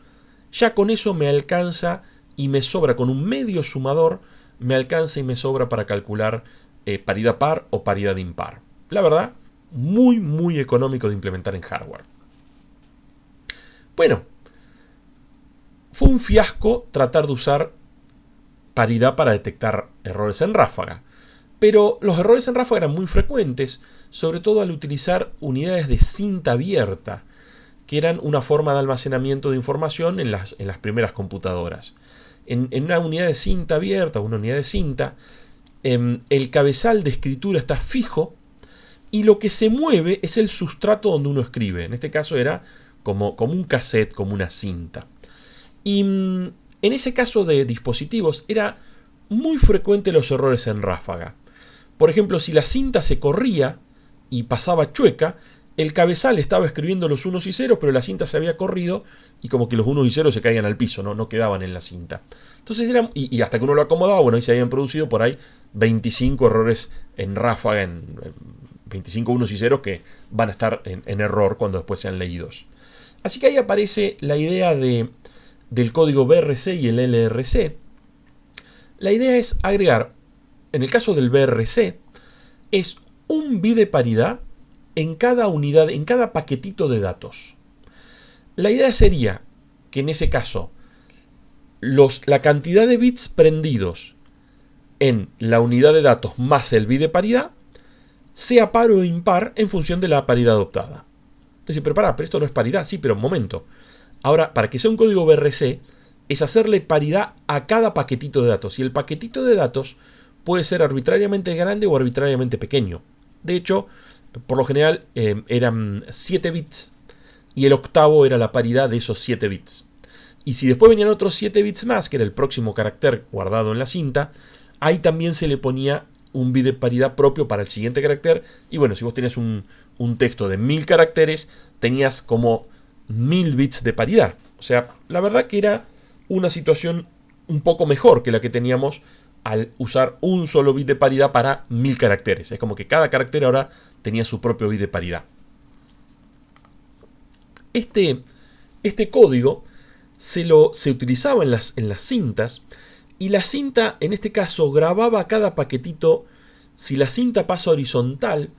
ya con eso me alcanza y me sobra. Con un medio sumador me alcanza y me sobra para calcular paridad par o paridad impar. La verdad, muy, muy económico de implementar en hardware. Bueno, fue un fiasco tratar de usar paridad para detectar errores en ráfaga. Pero los errores en ráfaga eran muy frecuentes, sobre todo al utilizar unidades de cinta abierta, que eran una forma de almacenamiento de información en las primeras computadoras. En una unidad de cinta abierta, una unidad de cinta, el cabezal de escritura está fijo y lo que se mueve es el sustrato donde uno escribe. En este caso era como un cassette, como una cinta. Y en ese caso de dispositivos era muy frecuente los errores en ráfaga. Por ejemplo, si la cinta se corría y pasaba chueca, el cabezal estaba escribiendo los unos y ceros, pero la cinta se había corrido y como que los unos y ceros se caían al piso, no quedaban en la cinta. Entonces y hasta que uno lo acomodaba, bueno, ahí se habían producido por ahí 25 errores en ráfaga, en 25 unos y ceros que van a estar en error cuando después sean leídos. Así que ahí aparece la idea del código BRC y el LRC. La idea es agregar, en el caso del BRC, es un bit de paridad en cada unidad, en cada paquetito de datos. La idea sería que en ese caso la cantidad de bits prendidos en la unidad de datos más el bit de paridad sea par o impar en función de la paridad adoptada. Es decir, pero esto no es paridad. Sí, pero un momento. Ahora, para que sea un código BRC, es hacerle paridad a cada paquetito de datos. Y el paquetito de datos puede ser arbitrariamente grande o arbitrariamente pequeño. De hecho, por lo general eran 7 bits y el octavo era la paridad de esos 7 bits. Y si después venían otros 7 bits más, que era el próximo carácter guardado en la cinta, ahí también se le ponía un bit de paridad propio para el siguiente carácter. Y bueno, si vos tenías un texto de 1000 caracteres, tenías como 1000 bits de paridad. O sea, la verdad que era una situación un poco mejor que la que teníamos al usar un solo bit de paridad para 1000 caracteres. Es como que cada carácter ahora tenía su propio bit de paridad. Este código se utilizaba en las cintas, y la cinta en este caso grababa cada paquetito. Si la cinta pasa horizontal,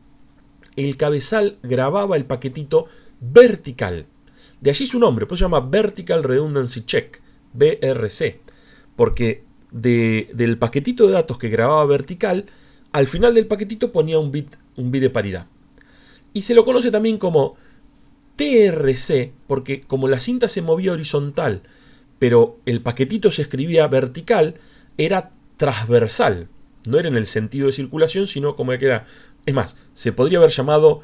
el cabezal grababa el paquetito vertical. De allí su nombre, pues se llama Vertical Redundancy Check, BRC, porque del paquetito de datos que grababa vertical, al final del paquetito ponía un bit de paridad. Y se lo conoce también como TRC, porque como la cinta se movía horizontal, pero el paquetito se escribía vertical, era transversal. No era en el sentido de circulación, sino como que era... Es más, se podría haber llamado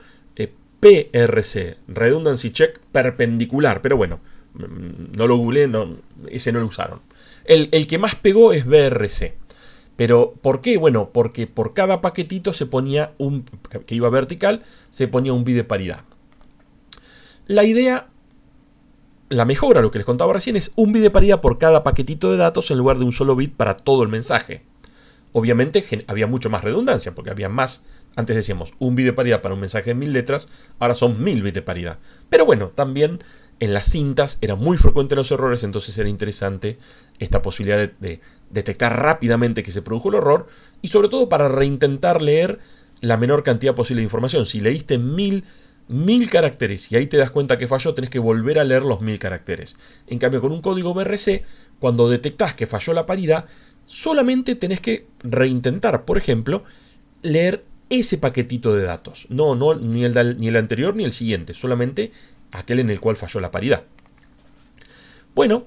PRC, Redundancy Check perpendicular, pero bueno, no lo googleé, ese no lo usaron. El que más pegó es BRC. Pero, ¿por qué? Bueno, porque por cada paquetito se ponía que iba vertical, se ponía un bit de paridad. La idea, la mejora, lo que les contaba recién, es un bit de paridad por cada paquetito de datos en lugar de un solo bit para todo el mensaje. Obviamente había mucho más redundancia, porque había más. Antes decíamos un bit de paridad para un mensaje de 1000 letras, ahora son 1000 bits de paridad. Pero bueno, también en las cintas era muy frecuente los errores, entonces era interesante esta posibilidad de detectar rápidamente que se produjo el error, y sobre todo para reintentar leer la menor cantidad posible de información. Si leíste 1000 caracteres y ahí te das cuenta que falló, tenés que volver a leer los 1000 caracteres. En cambio, con un código BRC, cuando detectás que falló la paridad, solamente tenés que reintentar, por ejemplo, leer ese paquetito de datos. Ni el anterior ni el siguiente, solamente aquel en el cual falló la paridad. Bueno,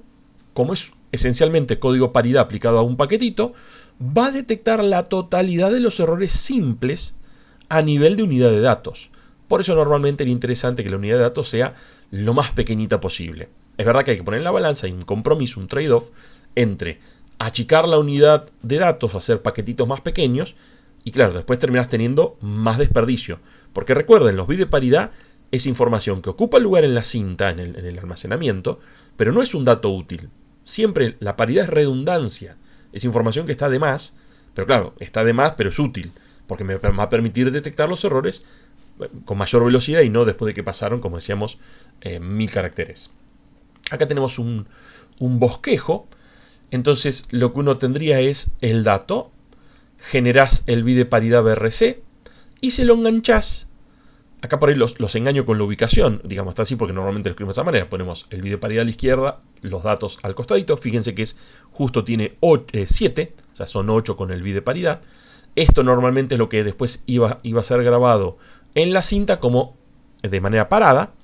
como es esencialmente código paridad aplicado a un paquetito, va a detectar la totalidad de los errores simples a nivel de unidad de datos. Por eso normalmente era interesante que la unidad de datos sea lo más pequeñita posible. Es verdad que hay que poner en la balanza, hay un compromiso, un trade-off entre achicar la unidad de datos, hacer paquetitos más pequeños, y claro, después terminás teniendo más desperdicio. Porque recuerden, los bits de paridad es información que ocupa lugar en la cinta, en el almacenamiento, pero no es un dato útil. Siempre la paridad es redundancia, es información que está de más, pero claro, está de más, pero es útil, porque me va a permitir detectar los errores con mayor velocidad y no después de que pasaron, como decíamos, 1000 caracteres. Acá tenemos un bosquejo. Entonces lo que uno tendría es el dato, generás el bit de paridad BRC y se lo enganchás. Acá por ahí los engaño con la ubicación, digamos, está así porque normalmente lo escribimos de esa manera. Ponemos el bit de paridad a la izquierda, los datos al costadito. Fíjense que justo tiene 7, o sea, son 8 con el bit de paridad. Esto normalmente es lo que después iba a ser grabado en la cinta como de manera parada.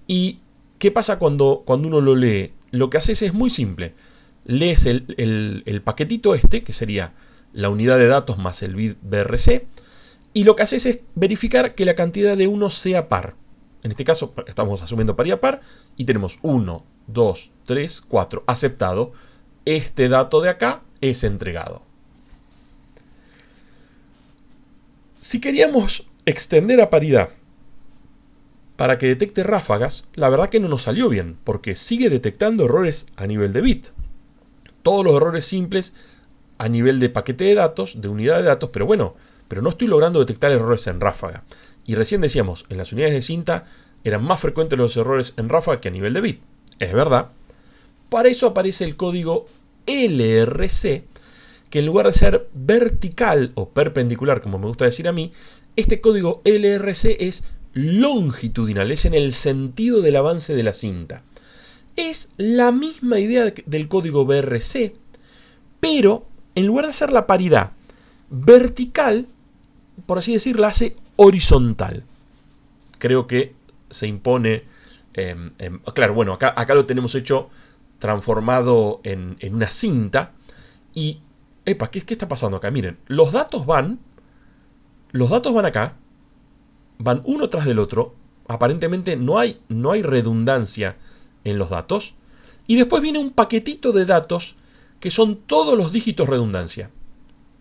¿Y qué pasa cuando uno lo lee? Lo que haces es muy simple. Lees el paquetito que sería la unidad de datos más el bit BRC, y lo que haces es verificar que la cantidad de 1 sea par. En este caso estamos asumiendo paridad par, y tenemos 1, 2, 3, 4, aceptado. Este dato de acá es entregado. Si queríamos extender a paridad para que detecte ráfagas, la verdad que no nos salió bien, porque sigue detectando errores a nivel de bit. Todos los errores simples a nivel de paquete de datos, de unidad de datos, pero bueno, pero no estoy logrando detectar errores en ráfaga. Y recién decíamos, en las unidades de cinta eran más frecuentes los errores en ráfaga que a nivel de bit. Es verdad. Para eso aparece el código LRC, que en lugar de ser vertical o perpendicular, como me gusta decir a mí, este código LRC es longitudinal, es en el sentido del avance de la cinta. Es la misma idea del código BRC, pero en lugar de hacer la paridad vertical, por así decirlo, la hace horizontal. Creo que se impone... claro, bueno, acá lo tenemos hecho transformado en una cinta. Y, ¿qué está pasando acá? Miren, los datos van acá, van uno tras del otro. Aparentemente no hay redundancia en los datos. Y después viene un paquetito de datos que son todos los dígitos redundancia.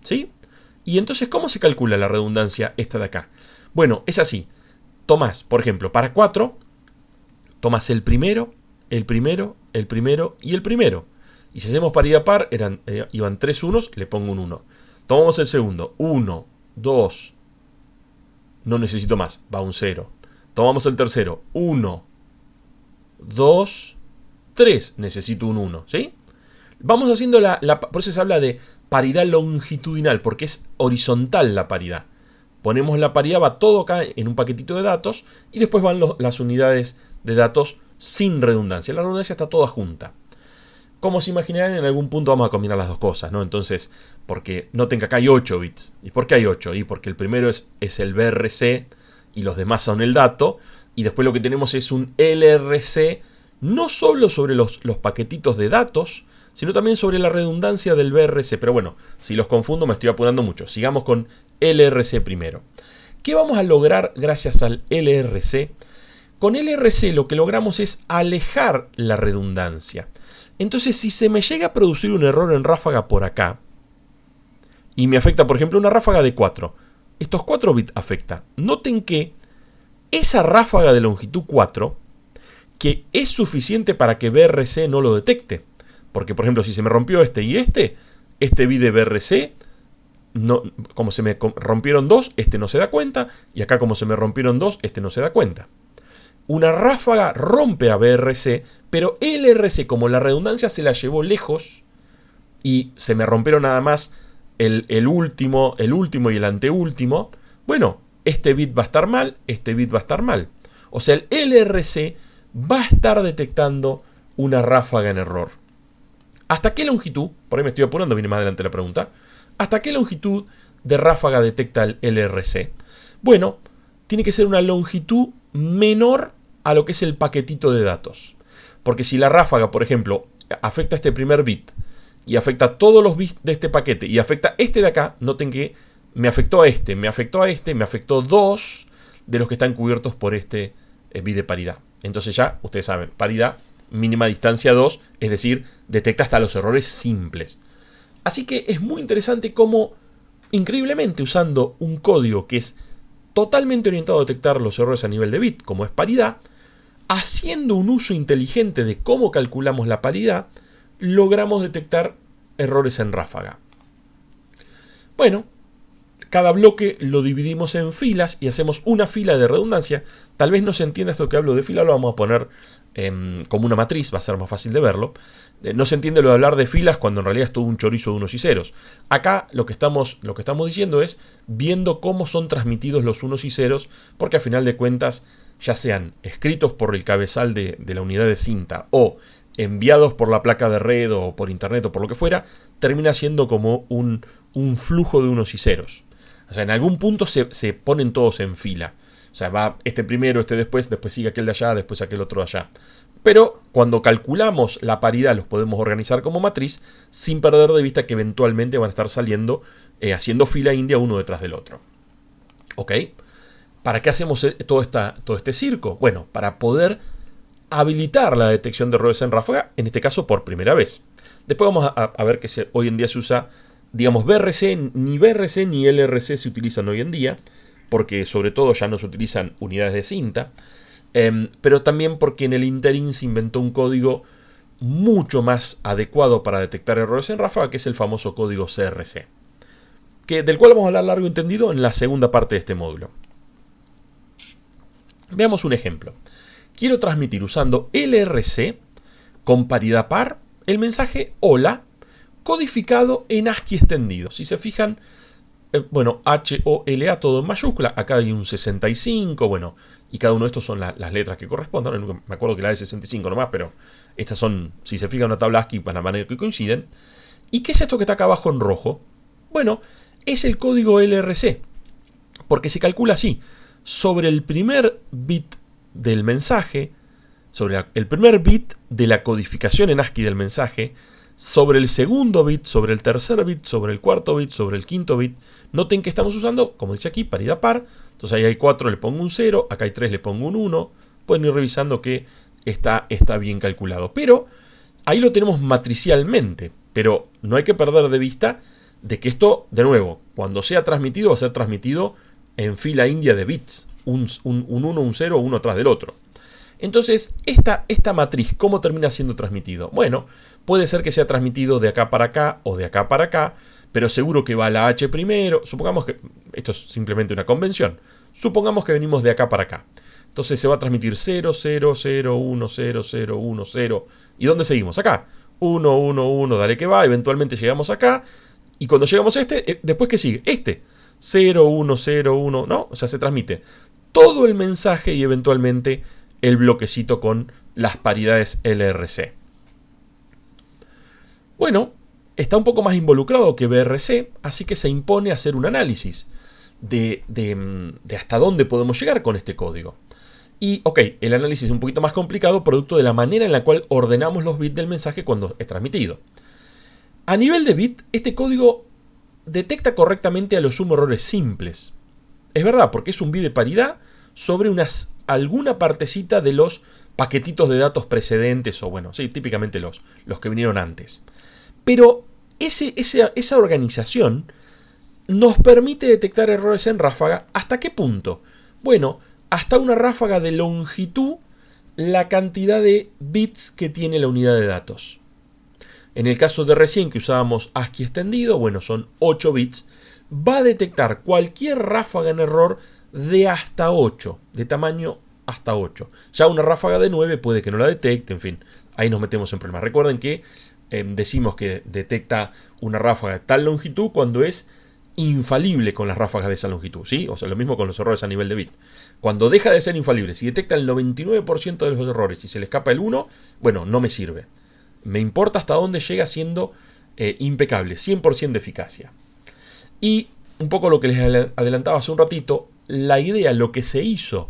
¿Sí? Y entonces, ¿cómo se calcula la redundancia esta de acá? Bueno, es así. Tomás, por ejemplo, para 4, tomas el primero, el primero, el primero y el primero. Y si hacemos paridad par, iban 3 unos, le pongo un 1. Tomamos el segundo, 1, 2, no necesito más, va un 0. Tomamos el tercero, 1, 2, 3, necesito un 1, ¿sí? Vamos haciendo por eso se habla de paridad longitudinal, porque es horizontal la paridad. Ponemos la paridad, va todo acá en un paquetito de datos, y después van las unidades de datos sin redundancia. La redundancia está toda junta. Como se imaginarán, en algún punto vamos a combinar las dos cosas, ¿no? Entonces, porque noten que acá hay 8 bits. ¿Y por qué hay 8? Y porque el primero es el BRC y los demás son el dato. Y después lo que tenemos es un LRC, no solo sobre los paquetitos de datos, sino también sobre la redundancia del BRC. Pero bueno, si los confundo me estoy apurando mucho. Sigamos con LRC primero. ¿Qué vamos a lograr gracias al LRC? Con LRC lo que logramos es alejar la redundancia. Entonces, si se me llega a producir un error en ráfaga por acá, y me afecta, por ejemplo, una ráfaga de 4, estos 4 bits afecta. Noten que esa ráfaga de longitud 4, que es suficiente para que BRC no lo detecte. Porque, por ejemplo, si se me rompió este bit de BRC, no, como se me rompieron 2, este no se da cuenta, y acá como se me rompieron 2, este no se da cuenta. Una ráfaga rompe a BRC, pero LRC, como la redundancia se la llevó lejos, y se me rompieron nada más el último y el anteúltimo, bueno, este bit va a estar mal, este bit va a estar mal. O sea, el LRC va a estar detectando una ráfaga en error. ¿Hasta qué longitud? Por ahí me estoy apurando, viene más adelante la pregunta. ¿Hasta qué longitud de ráfaga detecta el LRC? Bueno, tiene que ser una longitud menor a lo que es el paquetito de datos. Porque si la ráfaga, por ejemplo, afecta este primer bit y afecta a todos los bits de este paquete y afecta este de acá, noten que me afectó a este, me afectó a este, me afectó 2 de los que están cubiertos por este bit de paridad. Entonces ya, ustedes saben, paridad, mínima distancia 2, es decir, detecta hasta los errores simples. Así que es muy interesante cómo, increíblemente, usando un código que es totalmente orientado a detectar los errores a nivel de bit, como es paridad, haciendo un uso inteligente de cómo calculamos la paridad, logramos detectar errores en ráfaga. Bueno, cada bloque lo dividimos en filas y hacemos una fila de redundancia. Tal vez no se entienda esto que hablo de fila, lo vamos a poner como una matriz, va a ser más fácil de verlo. No se entiende lo de hablar de filas cuando en realidad es todo un chorizo de unos y ceros. Acá lo que estamos diciendo es viendo cómo son transmitidos los unos y ceros, porque a final de cuentas, ya sean escritos por el cabezal de la unidad de cinta o enviados por la placa de red o por internet o por lo que fuera, termina siendo como un flujo de unos y ceros. O sea, en algún punto se ponen todos en fila. O sea, va este primero, este después sigue aquel de allá, después aquel otro de allá. Pero cuando calculamos la paridad los podemos organizar como matriz sin perder de vista que eventualmente van a estar saliendo, haciendo fila india uno detrás del otro. ¿Ok? ¿Para qué hacemos todo este circo? Bueno, para poder habilitar la detección de errores en ráfaga, en este caso por primera vez. Después vamos a ver que hoy en día se usa, digamos, BRC ni LRC se utilizan hoy en día, porque sobre todo ya no se utilizan unidades de cinta. pero también porque en el interín se inventó un código mucho más adecuado para detectar errores en ráfaga, que es el famoso código CRC, del cual vamos a hablar largo y entendido en la segunda parte de este módulo. Veamos un ejemplo. Quiero transmitir usando LRC con paridad par el mensaje hola codificado en ASCII extendido. Si se fijan, bueno, HOLA todo en mayúscula, acá hay un 65, bueno, y cada uno de estos son las letras que correspondan. Me acuerdo que la de 65 nomás, pero estas son, si se fijan, una tabla ASCII para la manera que coinciden. ¿Y qué es esto que está acá abajo en rojo? Bueno, es el código LRC, porque se calcula así: sobre el primer bit del mensaje, sobre el primer bit de la codificación en ASCII del mensaje, sobre el segundo bit, sobre el tercer bit, sobre el cuarto bit, sobre el quinto bit. Noten que estamos usando, como dice aquí, paridad par. Entonces ahí hay 4, le pongo un 0, acá hay 3, le pongo un 1. Pueden ir revisando que está bien calculado. Pero ahí lo tenemos matricialmente. Pero no hay que perder de vista de que esto, de nuevo, cuando sea transmitido, va a ser transmitido en fila india de bits. Un 1, un 0, uno atrás del otro. Entonces, esta matriz, ¿cómo termina siendo transmitido? Bueno, puede ser que sea transmitido de acá para acá o de acá para acá, pero seguro que va la H primero. Supongamos que esto es simplemente una convención. Supongamos que venimos de acá para acá. Entonces se va a transmitir 0, 0, 0, 1, 0, 0, 1, 0. ¿Y dónde seguimos? Acá. 1, 1, 1, dale que va. Eventualmente llegamos acá. Y cuando llegamos a este, ¿después qué sigue? Este. 0, 1, 0, 1, ¿no? O sea, se transmite todo el mensaje y eventualmente el bloquecito con las paridades LRC. Bueno, está un poco más involucrado que BRC, así que se impone hacer un análisis de hasta dónde podemos llegar con este código. Y, ok, el análisis es un poquito más complicado, producto de la manera en la cual ordenamos los bits del mensaje cuando es transmitido. A nivel de bit, este código detecta correctamente a los sumo errores simples. Es verdad, porque es un bit de paridad sobre alguna partecita de los paquetitos de datos precedentes, o bueno, sí, típicamente los que vinieron antes. Pero esa organización nos permite detectar errores en ráfaga. ¿Hasta qué punto? Bueno, hasta una ráfaga de longitud, la cantidad de bits que tiene la unidad de datos. En el caso de recién que usábamos ASCII extendido, bueno, son 8 bits, va a detectar cualquier ráfaga en error de hasta 8, de tamaño hasta 8. Ya una ráfaga de 9 puede que no la detecte, en fin, ahí nos metemos en problemas. Recuerden que decimos que detecta una ráfaga de tal longitud cuando es infalible con las ráfagas de esa longitud, ¿sí? O sea, lo mismo con los errores a nivel de bit. Cuando deja de ser infalible, si detecta el 99% de los errores y se le escapa el 1, bueno, no me sirve. Me importa hasta dónde llega siendo impecable, 100% de eficacia. Y un poco lo que les adelantaba hace un ratito, la idea, lo que se hizo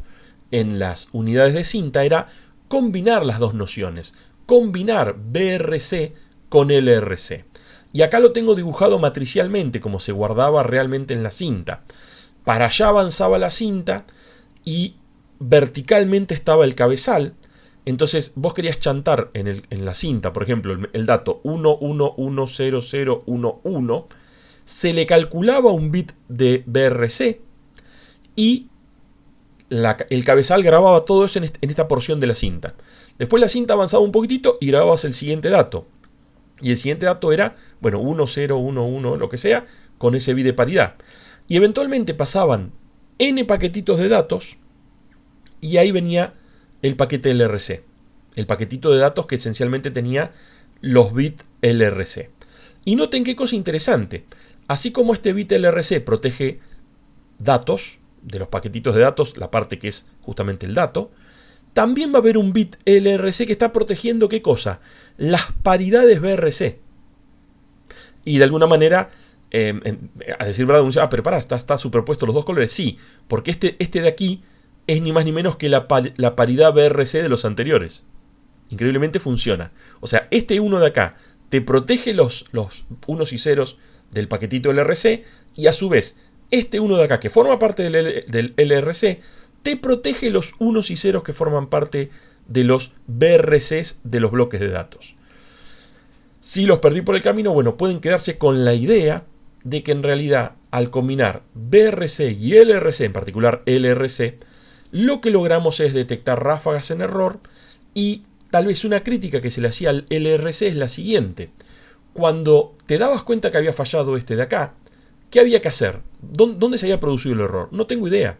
en las unidades de cinta era combinar las dos nociones, combinar BRC con LRC. Y acá lo tengo dibujado matricialmente, como se guardaba realmente en la cinta. Para allá avanzaba la cinta y verticalmente estaba el cabezal. Entonces vos querías chantar en la cinta, por ejemplo, el dato 110011, se le calculaba un bit de BRC y el cabezal grababa todo eso en esta porción de la cinta. Después la cinta avanzaba un poquitito y grababas el siguiente dato. Y el siguiente dato era, bueno, 1011, lo que sea, con ese bit de paridad. Y eventualmente pasaban n paquetitos de datos y ahí venía el paquete LRC. El paquetito de datos que esencialmente tenía los bits LRC. Y noten qué cosa interesante. Así como este bit LRC protege datos, de los paquetitos de datos, la parte que es justamente el dato, también va a haber un bit LRC que está protegiendo ¿qué cosa? Las paridades BRC. Y de alguna manera, a decir verdad, uno dice, pero pará, está superpuesto los dos colores. Sí, porque este de aquí es ni más ni menos que la paridad BRC de los anteriores. Increíblemente funciona. O sea, este uno de acá te protege los unos y ceros del paquetito LRC y a su vez, este uno de acá que forma parte del LRC te protege los unos y ceros que forman parte de los BRCs de los bloques de datos. Si los perdí por el camino, bueno, pueden quedarse con la idea de que en realidad al combinar BRC y LRC, en particular LRC, lo que logramos es detectar ráfagas en error y tal vez una crítica que se le hacía al LRC es la siguiente. Cuando te dabas cuenta que había fallado este de acá, ¿qué había que hacer? ¿Dónde se había producido el error? No tengo idea.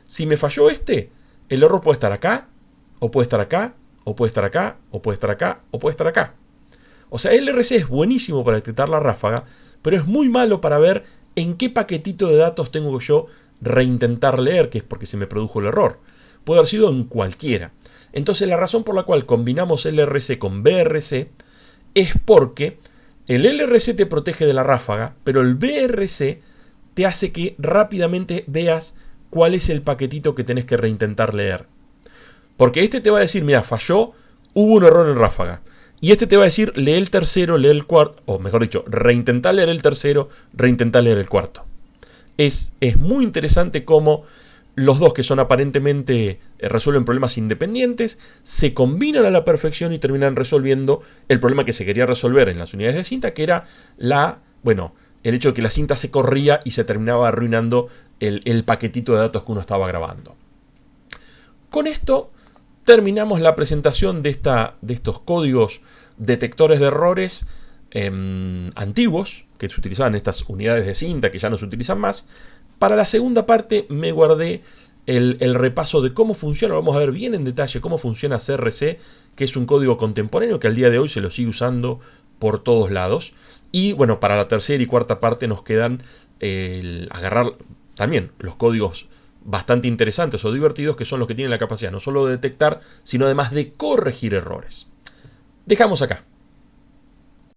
Si me falló este, el error puede estar acá, o puede estar acá, o puede estar acá, o puede estar acá, o puede estar acá. O sea, el LRC es buenísimo para detectar la ráfaga, pero es muy malo para ver en qué paquetito de datos tengo que yo reintentar leer, que es porque se me produjo el error. Puede haber sido en cualquiera. Entonces la razón por la cual combinamos LRC con BRC es porque el LRC te protege de la ráfaga, pero el BRC te hace que rápidamente veas cuál es el paquetito que tenés que reintentar leer. Porque este te va a decir, mira, falló, hubo un error en ráfaga. Y este te va a decir, lee el tercero, lee el cuarto, o mejor dicho, reintentar leer el tercero, reintentar leer el cuarto. Es muy interesante cómo los dos, que son aparentemente resuelven problemas independientes, se combinan a la perfección y terminan resolviendo el problema que se quería resolver en las unidades de cinta, que era el hecho de que la cinta se corría y se terminaba arruinando el paquetito de datos que uno estaba grabando. Con esto terminamos la presentación de estos códigos detectores de errores antiguos que se utilizaban en estas unidades de cinta que ya no se utilizan más. Para la segunda parte me guardé el repaso de cómo funciona. Vamos a ver bien en detalle cómo funciona CRC, que es un código contemporáneo que al día de hoy se lo sigue usando por todos lados. Y bueno, para la tercera y cuarta parte nos quedan agarrar también los códigos bastante interesantes o divertidos, que son los que tienen la capacidad no solo de detectar, sino además de corregir errores. Dejamos acá.